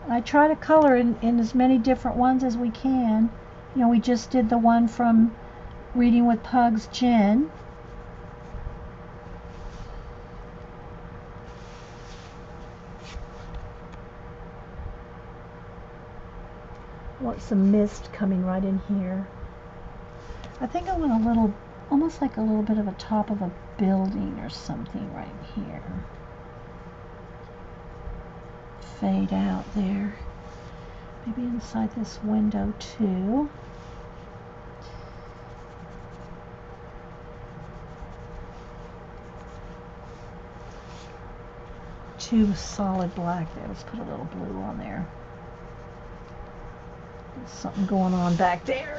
I try to color in as many different ones as we can. You know, we just did the one from Reading with Pugs, Jen. I want some mist coming right in here. I think I want a little, almost like a little bit of a top of a building or something right here. Fade out there. Maybe inside this window too. Too solid black there. Let's put a little blue on there. There's something going on back there.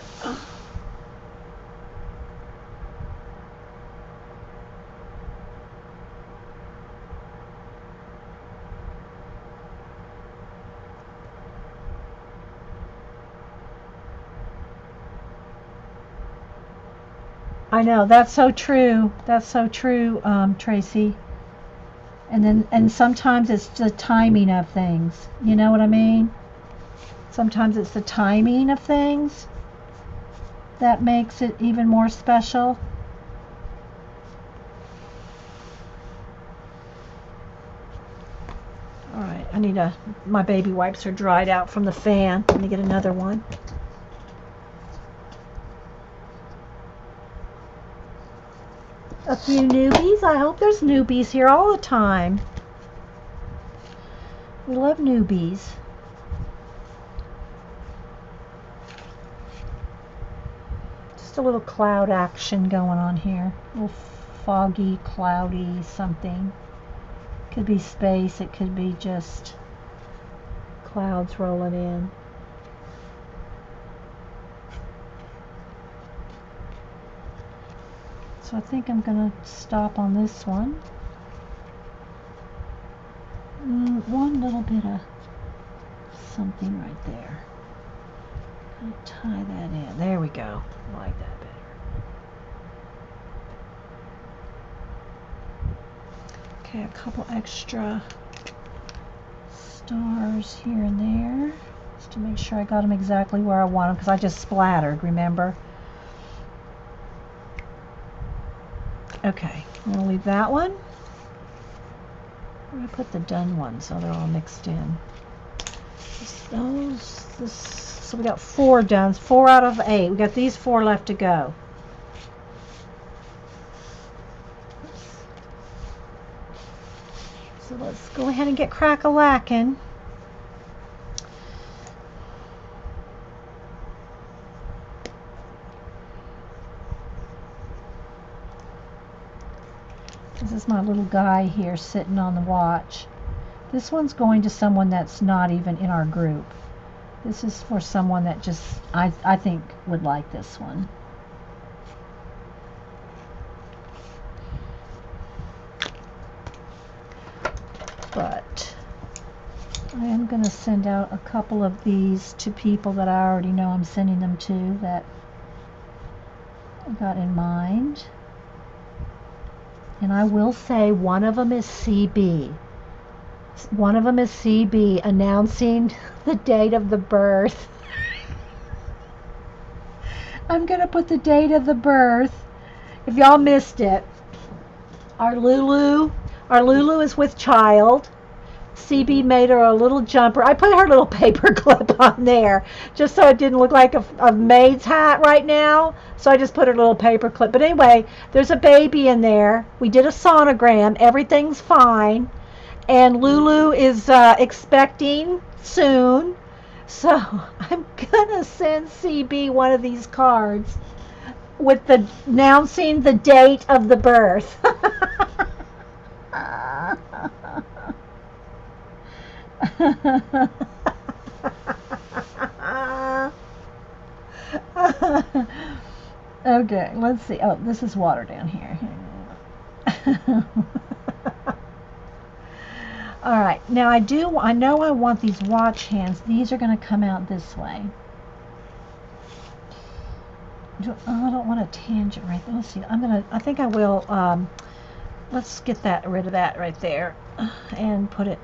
I know, that's so true. That's so true, Tracy. And sometimes it's the timing of things. You know what I mean? Sometimes it's the timing of things that makes it even more special. All right, I need my baby wipes are dried out from the fan. Let me get another one. A few newbies. I hope there's newbies here all the time. We love newbies. Just a little cloud action going on here. A little foggy, cloudy something. Could be space. It could be just clouds rolling in. So I think I'm going to stop on this one. One little bit of something right there. Kind of tie that in. There we go. I like that better. Okay, a couple extra stars here and there. Just to make sure I got them exactly where I want them, because I just splattered, remember? Okay, I'm going to leave that one. I'm going to put the done ones so they're all mixed in. So we got 4 done, 4 out of 8. We got these 4 left to go. So let's go ahead and get crack-a-lackin'. This is my little guy here sitting on the watch. This one's going to someone that's not even in our group. This is for someone that just, I think, would like this one. But I am going to send out a couple of these to people that I already know I'm sending them to that I got in mind. And I will say one of them is CB. One of them is CB announcing the date of the birth. I'm going to put the date of the birth. If y'all missed it, our Lulu is with child. CB made her a little jumper. I put her little paper clip on there just so it didn't look like a maid's hat right now. So I just put her little paper clip. But anyway, there's a baby in there. We did a sonogram. Everything's fine. And Lulu is expecting soon. So I'm gonna send CB one of these cards with the announcing the date of the birth. Okay, let's see. Oh, this is water down here. All right, now I know I want these watch hands. These are going to come out this way. I don't want a tangent right there. Let's see. I think I will, let's get rid of that right there and put it.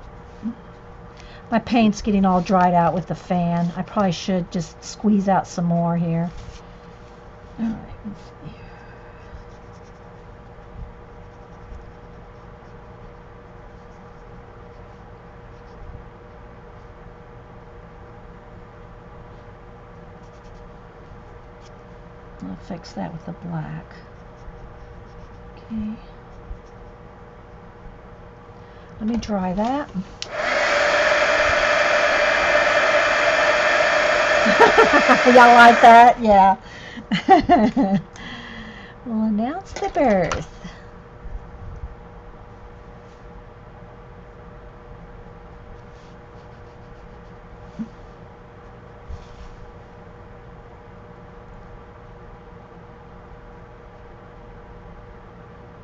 My paint's getting all dried out with the fan. I probably should just squeeze out some more here. All right, let's see. I'll fix that with the black. Okay. Let me dry that. Y'all like that? Yeah. We'll announce the birth.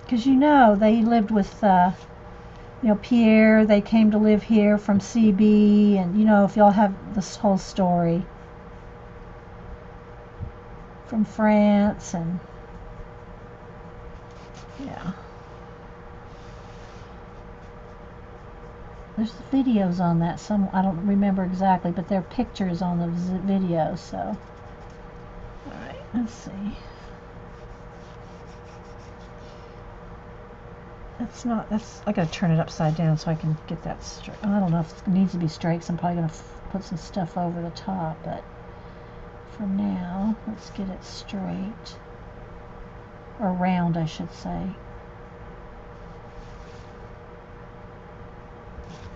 Because they lived with Pierre. They came to live here from CB, and if y'all have this whole story from France, and yeah, there's videos on that. I don't remember exactly, but there are pictures on the videos. So, all right, let's see. I gotta turn it upside down so I can get that straight. I don't know if it needs to be straight, so I'm probably gonna put some stuff over the top, but for now, let's get it straight. Or round, I should say.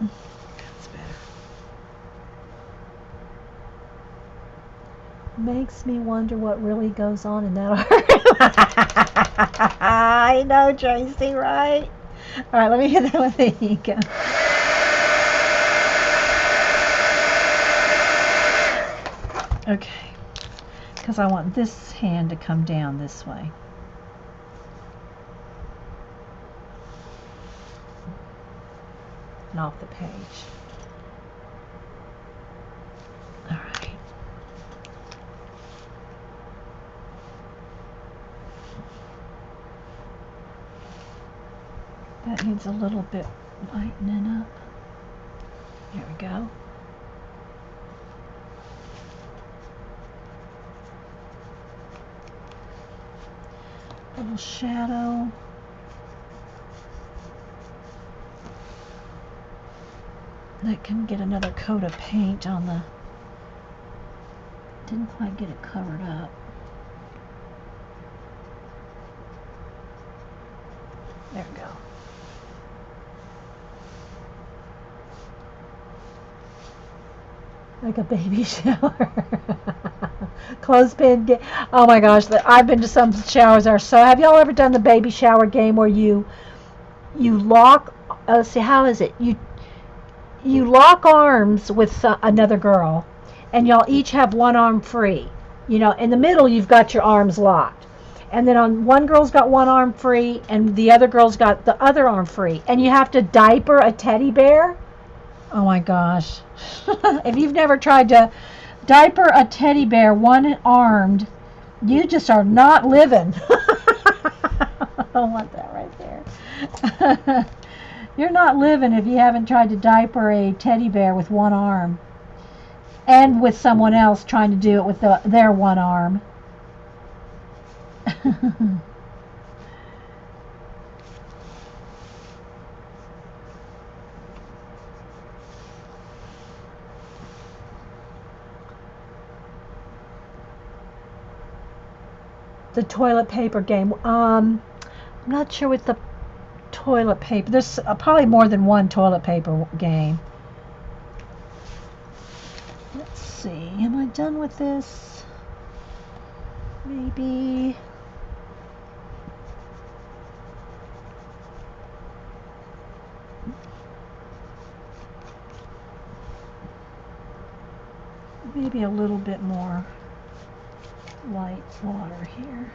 That's better. Makes me wonder what really goes on in that art. I know, Tracy, right? All right, let me hit that with the ink. Okay, because I want this hand to come down this way. And off the page. All right. That needs a little bit lightening up. There we go. A little shadow. That can get another coat of paint on the... Didn't quite get it covered up. There we go. Like a baby shower. Clothespin game. Oh my gosh, I've been to some showers that are so... Have y'all ever done the baby shower game where you lock... see, how is it? You lock arms with another girl, and y'all each have one arm free. In the middle, you've got your arms locked. And then one girl's got one arm free, and the other girl's got the other arm free. And you have to diaper a teddy bear. Oh my gosh. If you've never tried to diaper a teddy bear one-armed, you just are not living. I don't want that right there. You're not living if you haven't tried to diaper a teddy bear with one arm. And with someone else trying to do it with their one arm. The toilet paper game. I'm not sure what the toilet paper. There's probably more than one toilet paper game. Let's see. Am I done with this? Maybe. Maybe a little bit more light water here.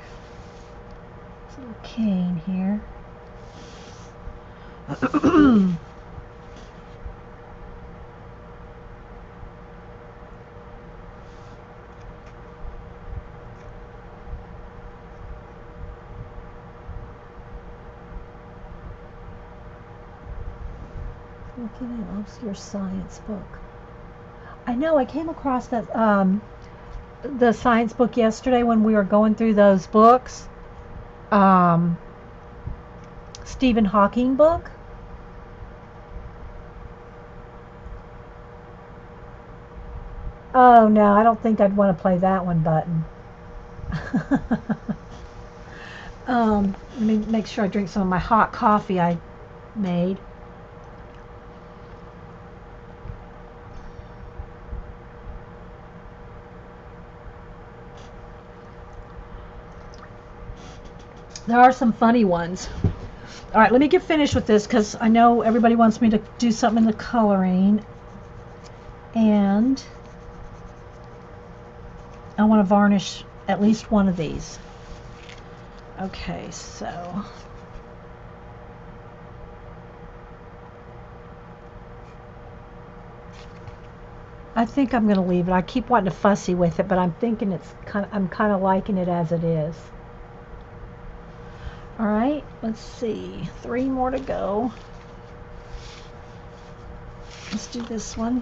This little cane here. Looking at an obscure science book. I know, I came across that the science book yesterday when we were going through those books. Stephen Hawking book. Oh no, I don't think I'd want to play that one button. Let me make sure I drink some of my hot coffee I made. There are some funny ones. All right, let me get finished with this because I know everybody wants me to do something in the coloring. And I want to varnish at least one of these. Okay, so I think I'm going to leave it. I keep wanting to fussy with it, but I'm thinking I'm kind of liking it as it is. All right, let's see. 3 more to go. Let's do this one.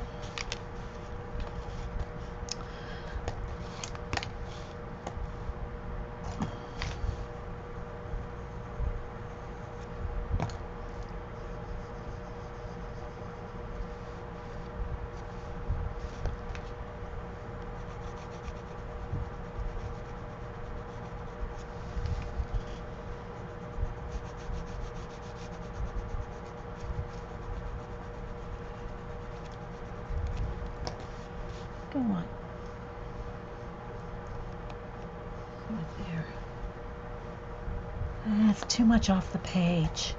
Go on. Right there. That's too much off the page.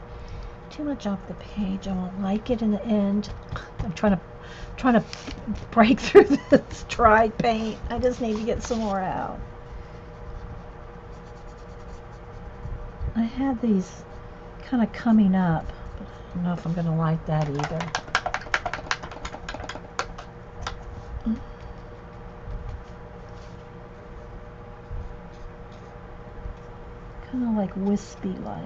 Too much off the page. I won't like it in the end. I'm trying to break through this dry paint. I just need to get some more out. I had these kind of coming up, but I don't know if I'm going to like that either. Kind of like wispy like.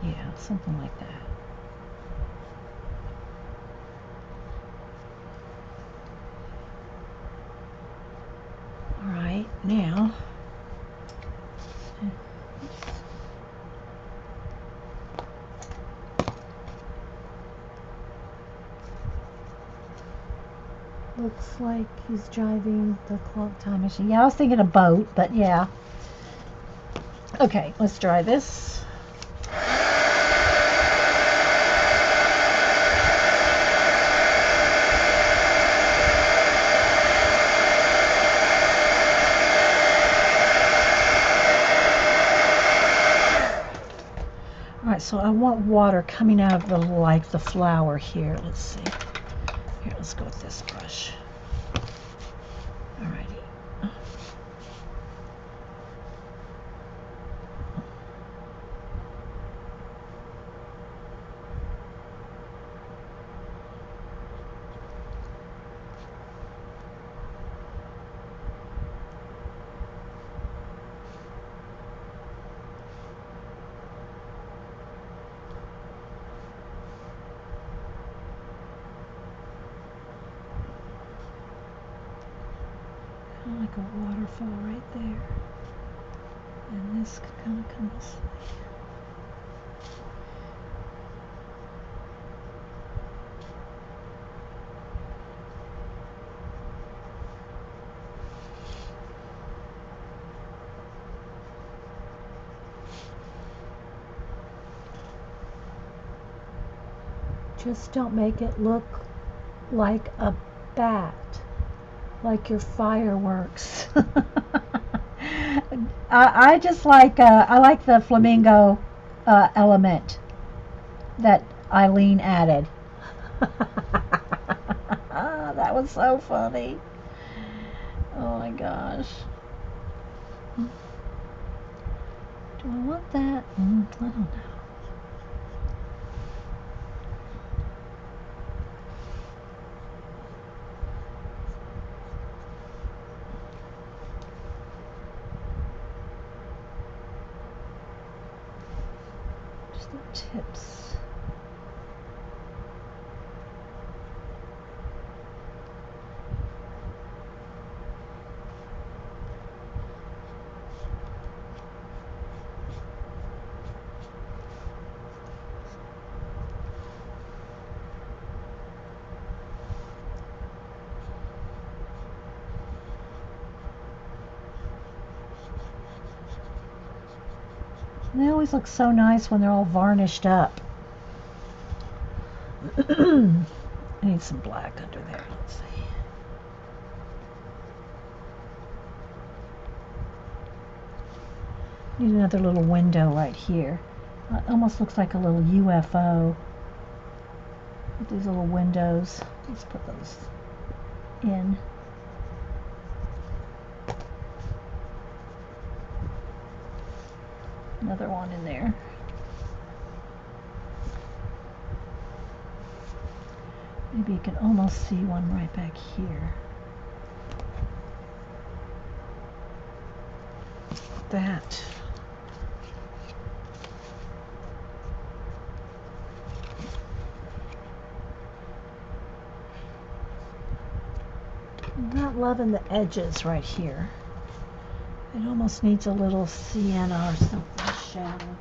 Yeah, something like that. All right, now looks like he's driving the clock time machine. Yeah, I was thinking a boat, but yeah. Okay, let's try this. Alright, so I want water coming out of the flower here. Let's see. Here, let's go with this brush. Alrighty. Kind of like a waterfall right there. And this kind of comes this way. Just don't make it look like a bat, like your fireworks. I just like I like the flamingo element that Eileen added. That was so funny. Oh my gosh. Do I want that? I don't know. Just the tips. They always look so nice when they're all varnished up. I need some black under there. Let's see. Need another little window right here. It almost looks like a little UFO. With these little windows. Let's put those in. Another one in there. Maybe you can almost see one right back here. That. I'm not loving the edges right here. It almost needs a little sienna or something shadow.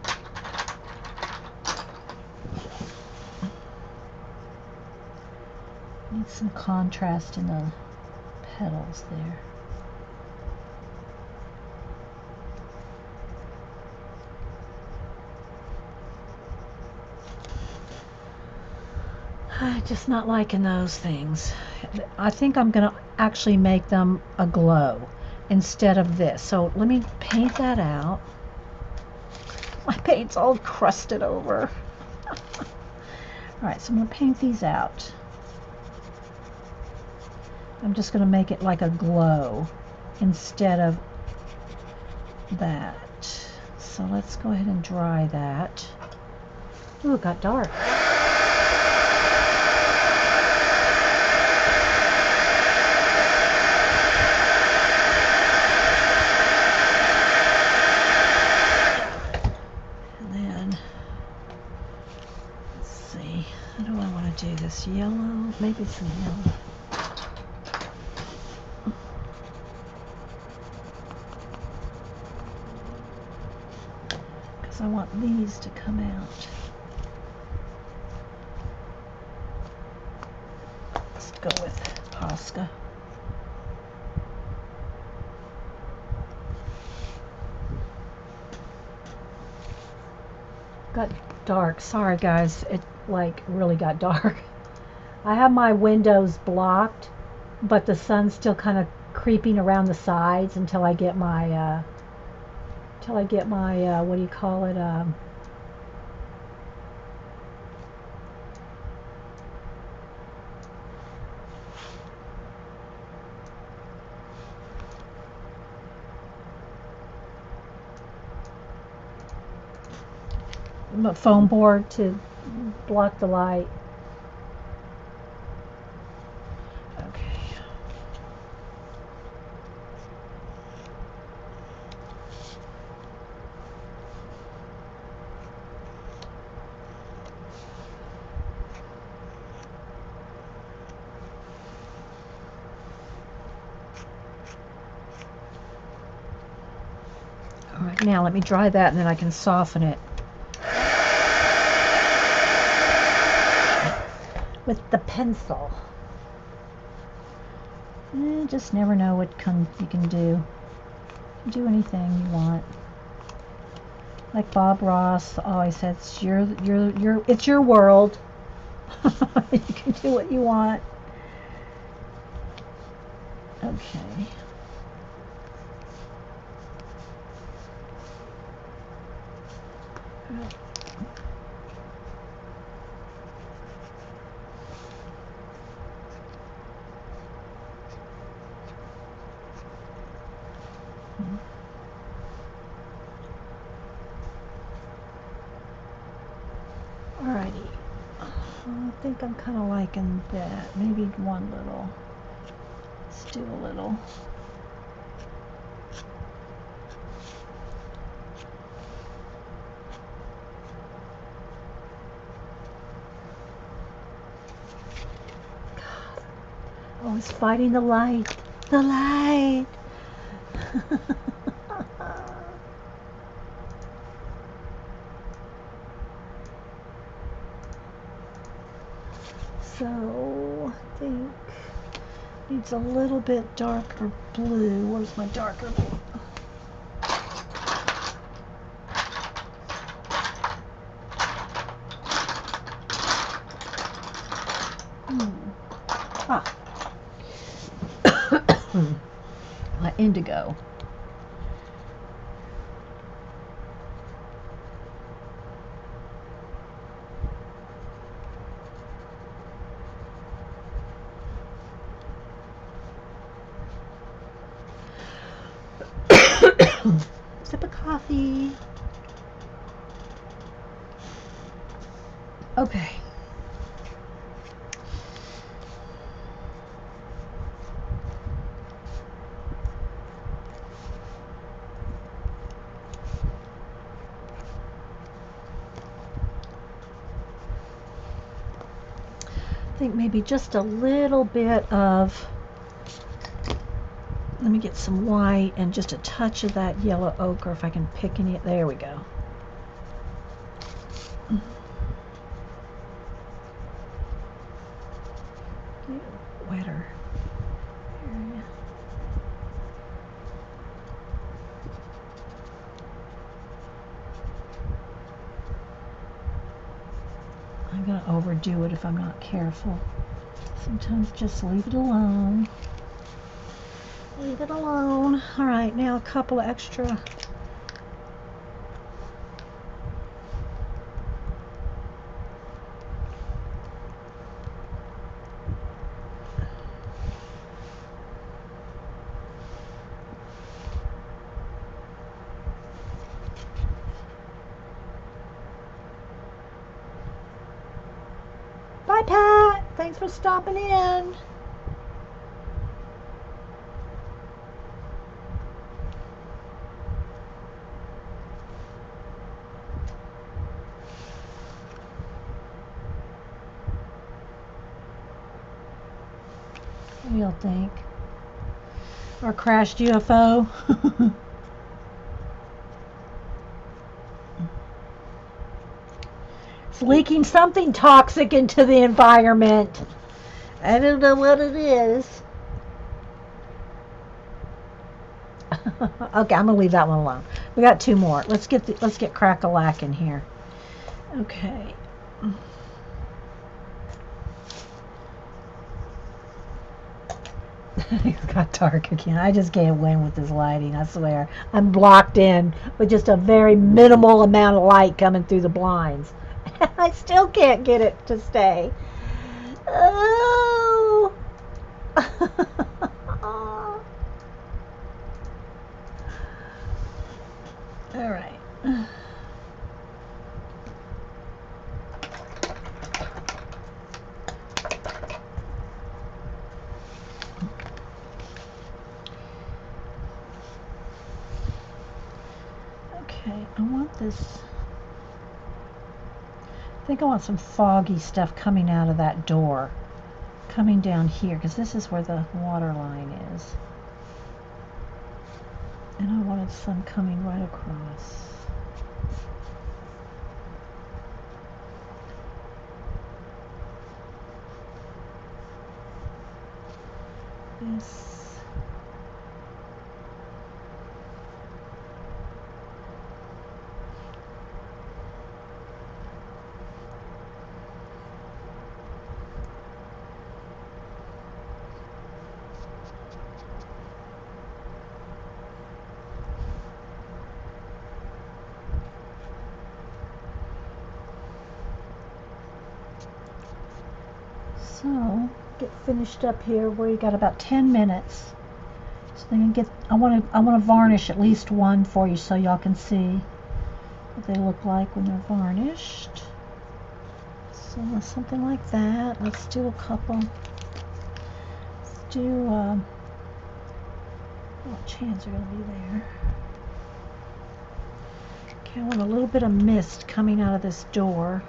Needs some contrast in the petals there. I'm just not liking those things. I think I'm going to actually make them a glow instead of this. So let me paint that out. My paint's all crusted over. Alright, so I'm going to paint these out. I'm just going to make it like a glow instead of that. So let's go ahead and dry that. Ooh, it got dark. Do this yellow, maybe some yellow. Because I want these to come out. Let's go with Posca. Got dark. Sorry guys, it like really got dark. I have my windows blocked, but the sun's still kind of creeping around the sides until I get my what do you call it, foam board to block the light. Okay. All right, now let me dry that and then I can soften it with the pencil. You just never know what you can do. Do anything you want. Like Bob Ross always says, it's your world. You can do what you want. Okay. Alrighty. I think I'm kind of liking that. Maybe one little. Let's do a little. Always fighting the light. The light. So, I think needs a little bit darker blue. Where's my darker blue? My indigo. Sip of coffee. Okay. I think maybe just a little bit of, let me get some white and just a touch of that yellow ochre if I can pick any. There we go. Wetter area. I'm going to overdo it if I'm not careful. Sometimes just leave it alone. Leave it alone. All right, now a couple of extra. Bye, Pat. Thanks for stopping in. What do y'all think? Our crashed UFO? It's leaking something toxic into the environment. I don't know what it is. Okay, I'm gonna leave that one alone. We got two more. Let's get crack-a-lack in here. Okay. It's got dark again. I just can't win with this lighting, I swear. I'm blocked in with just a very minimal amount of light coming through the blinds. I still can't get it to stay. Oh. All right. Okay, I want this. I think I want some foggy stuff coming out of that door, coming down here, because this is where the water line is. And I wanted some coming right across. This. So, get finished up here. We got about 10 minutes. So I want to varnish at least one for you so y'all can see what they look like when they're varnished. So something like that. Let's do a couple. Let's do what chance are going to be there? Okay, I want a little bit of mist coming out of this door.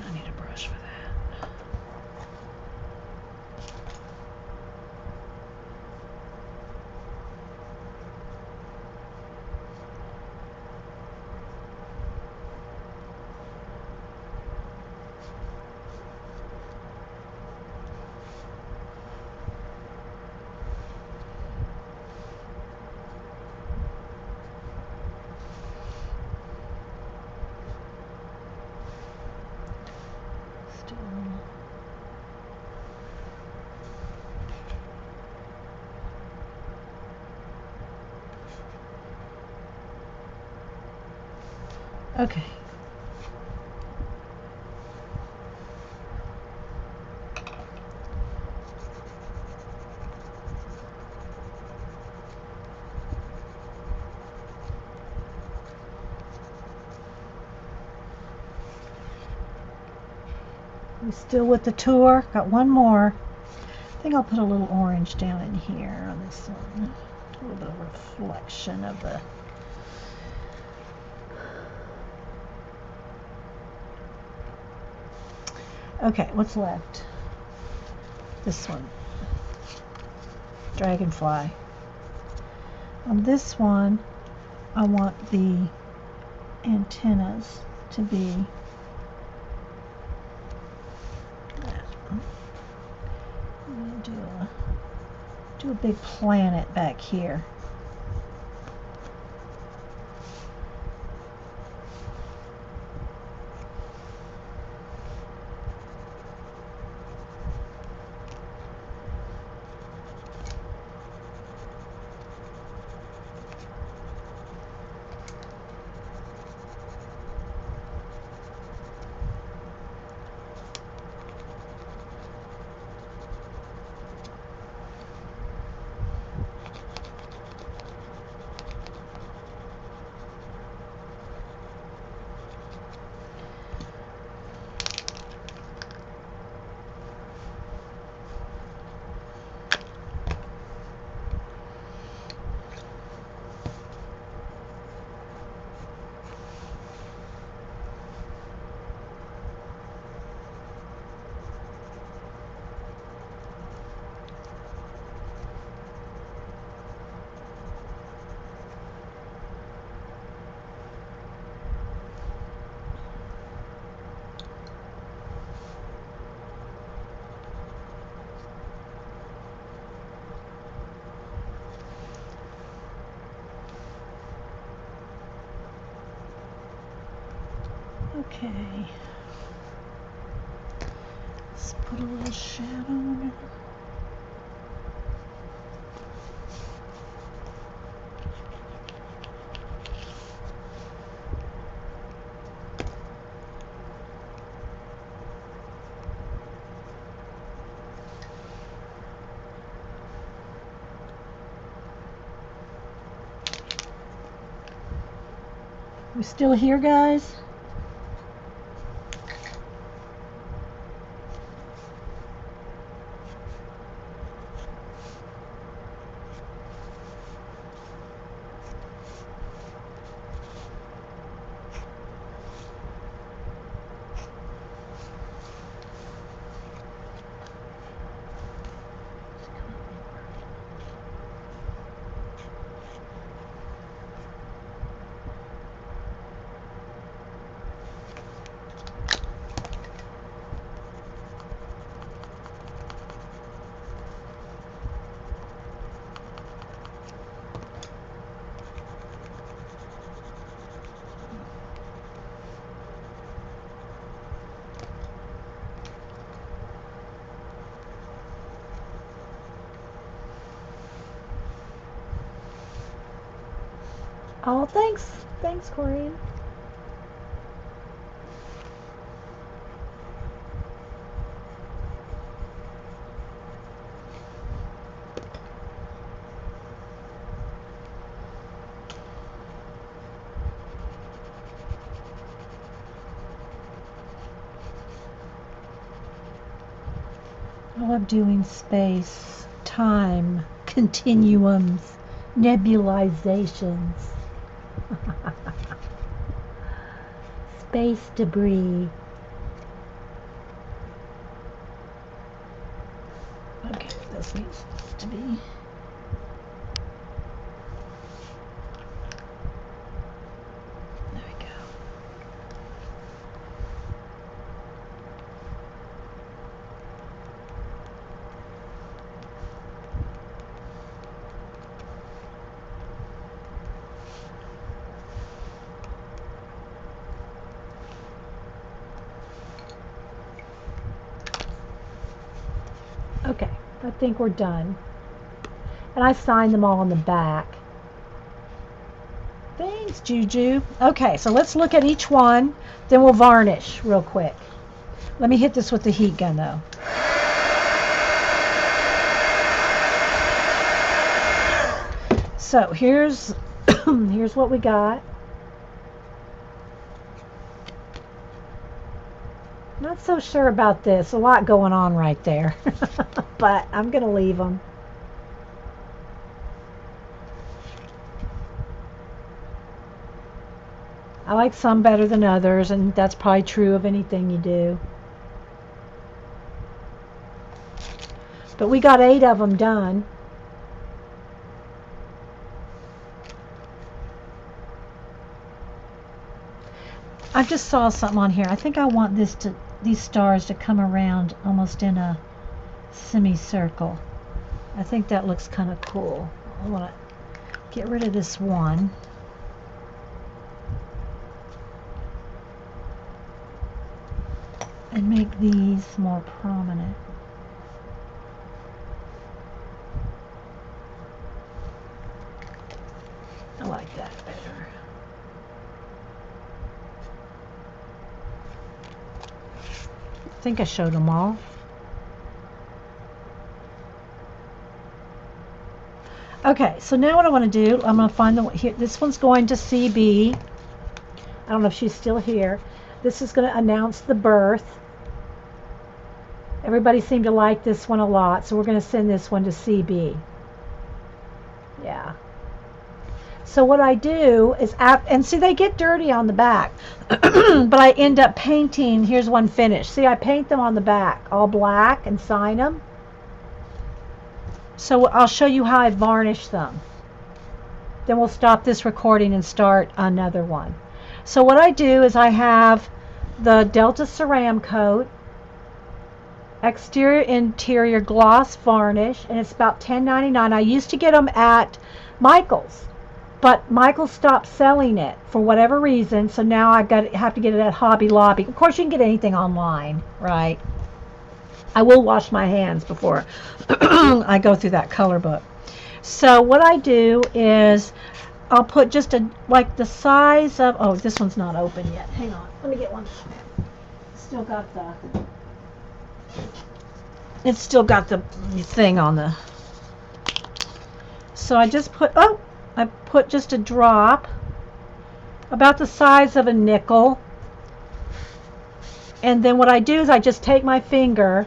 I need a brush for that. Okay. We still with the tour? Got one more. I think I'll put a little orange down in here on this one. A little bit of reflection of the... Okay, what's left? This one. Dragonfly. On this one, I want the antennas to be that. I'm going to do a big planet back here. Okay. Let's put a little shadow on it. We still here, guys? Oh, thanks. Thanks, Corrine. I love doing space, time, continuums, nebulizations, space debris. Okay, this needs to be. There we go. Okay, I think we're done. And I signed them all on the back. Thanks, Juju. Okay, so let's look at each one, then we'll varnish real quick. Let me hit this with the heat gun, though. So here's here's what we got. Not so sure about this. A lot going on right there. But I'm going to leave them. I like some better than others, and that's probably true of anything you do. But we got 8 of them done. I just saw something on here. I think I want these stars to come around almost in a semicircle. I think that looks kind of cool. I want to get rid of this one. And make these more prominent. I like that better. I think I showed them all. Okay, so now what I want to do, I'm going to find the here. This one's going to CB. I don't know if she's still here. This is going to announce the birth. Everybody seemed to like this one a lot, so we're going to send this one to CB. Yeah. So what I do is, and see, they get dirty on the back, but I end up painting. Here's one finished. See, I paint them on the back, all black, and sign them. So I'll show you how I varnish them. Then we'll stop this recording and start another one. So what I do is I have the Delta Ceram coat, exterior interior gloss varnish, and it's about $10.99. I used to get them at Michael's, but Michael's stopped selling it for whatever reason, so now I have to get it at Hobby Lobby. Of course, you can get anything online, right? I will wash my hands before I go through that color book. So what I do is I'll put just like the size of, oh, this one's not open yet. Hang on, let me get one. It's still got the thing on the, so I just put, I put just a drop, about the size of a nickel. And then what I do is I just take my finger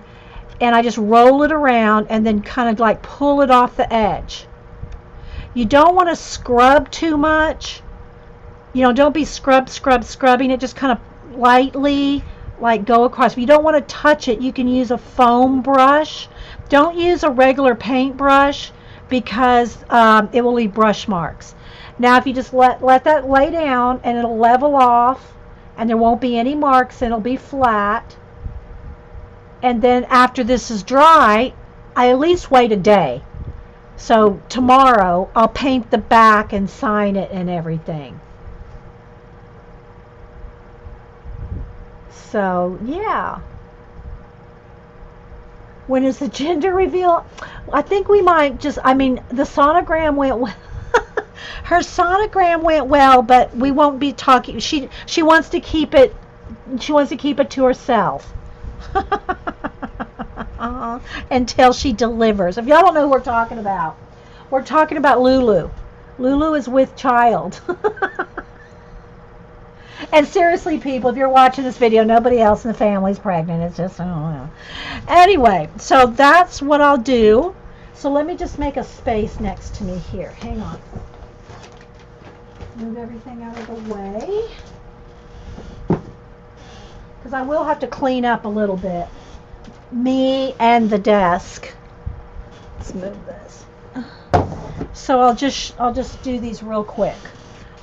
and I just roll it around and then kind of like pull it off the edge. You don't want to scrub too much. You know, don't be scrubbing it. Just kind of lightly like go across. If you don't want to touch it, you can use a foam brush. Don't use a regular paint brush because it will leave brush marks. Now if you just let that lay down and it'll level off and there won't be any marks and it'll be flat. And then after this is dry, I at least wait a day. So tomorrow I'll paint the back and sign it and everything. So yeah. When is the gender reveal? I think we might just, I mean, the sonogram went Her sonogram went well, but we won't be talking. She wants to keep it. She wants to keep it to herself until she delivers. If y'all don't know who we're talking about Lulu. Lulu is with child. And seriously, people, if you're watching this video, nobody else in the family is pregnant. It's just, I don't know. Anyway, so that's what I'll do. So let me just make a space next to me here. Hang on. Move everything out of the way. Because I will have to clean up a little bit. Me and the desk. Let's move this. So I'll just do these real quick.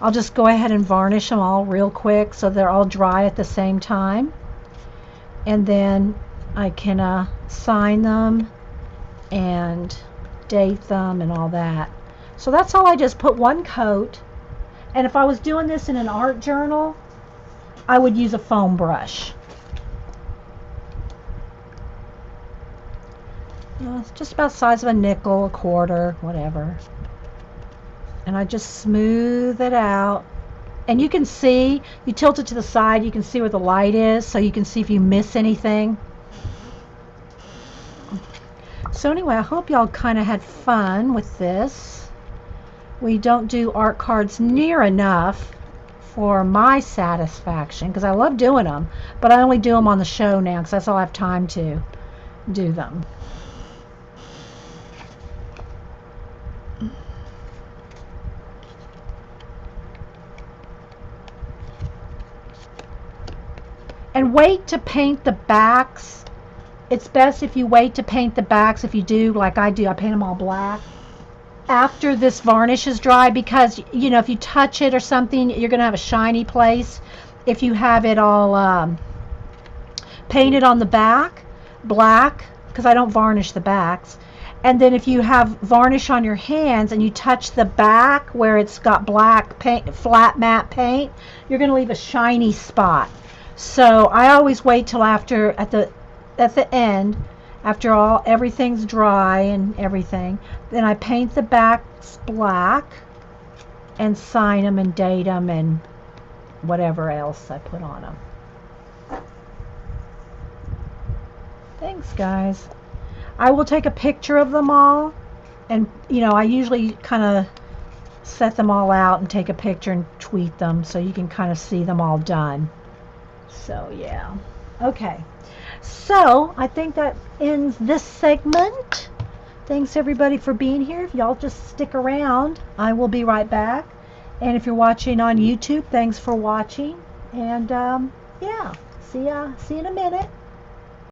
I'll just go ahead and varnish them all real quick so they're all dry at the same time. And then I can sign them and date them and all that. So that's all. I just put one coat. And if I was doing this in an art journal, I would use a foam brush. It's just about the size of a nickel, a quarter, whatever. And I just smooth it out. And you can see, you tilt it to the side, you can see where the light is, so you can see if you miss anything. So anyway, I hope y'all kind of had fun with this. We don't do art cards near enough for my satisfaction, because I love doing them, but I only do them on the show now, because that's all I have time to do them. And wait to paint the backs. It's best if you wait to paint the backs. If you do, like I do, I paint them all black after this varnish is dry, because, you know, if you touch it or something, you're going to have a shiny place. If you have it all painted on the back, black, because I don't varnish the backs. And then if you have varnish on your hands and you touch the back where it's got black paint, flat matte paint, you're going to leave a shiny spot. So I always wait till after, at the end, after everything's dry and everything, then I paint the backs black and sign them and date them and whatever else I put on them. Thanks, guys. I will take a picture of them all, and you know, I usually kind of set them all out and take a picture and tweet them so you can kind of see them all done. So yeah, okay, so I think that ends this segment. Thanks everybody for being here. If y'all just stick around, I will be right back. And if you're watching on YouTube, thanks for watching. And yeah, see you in a minute.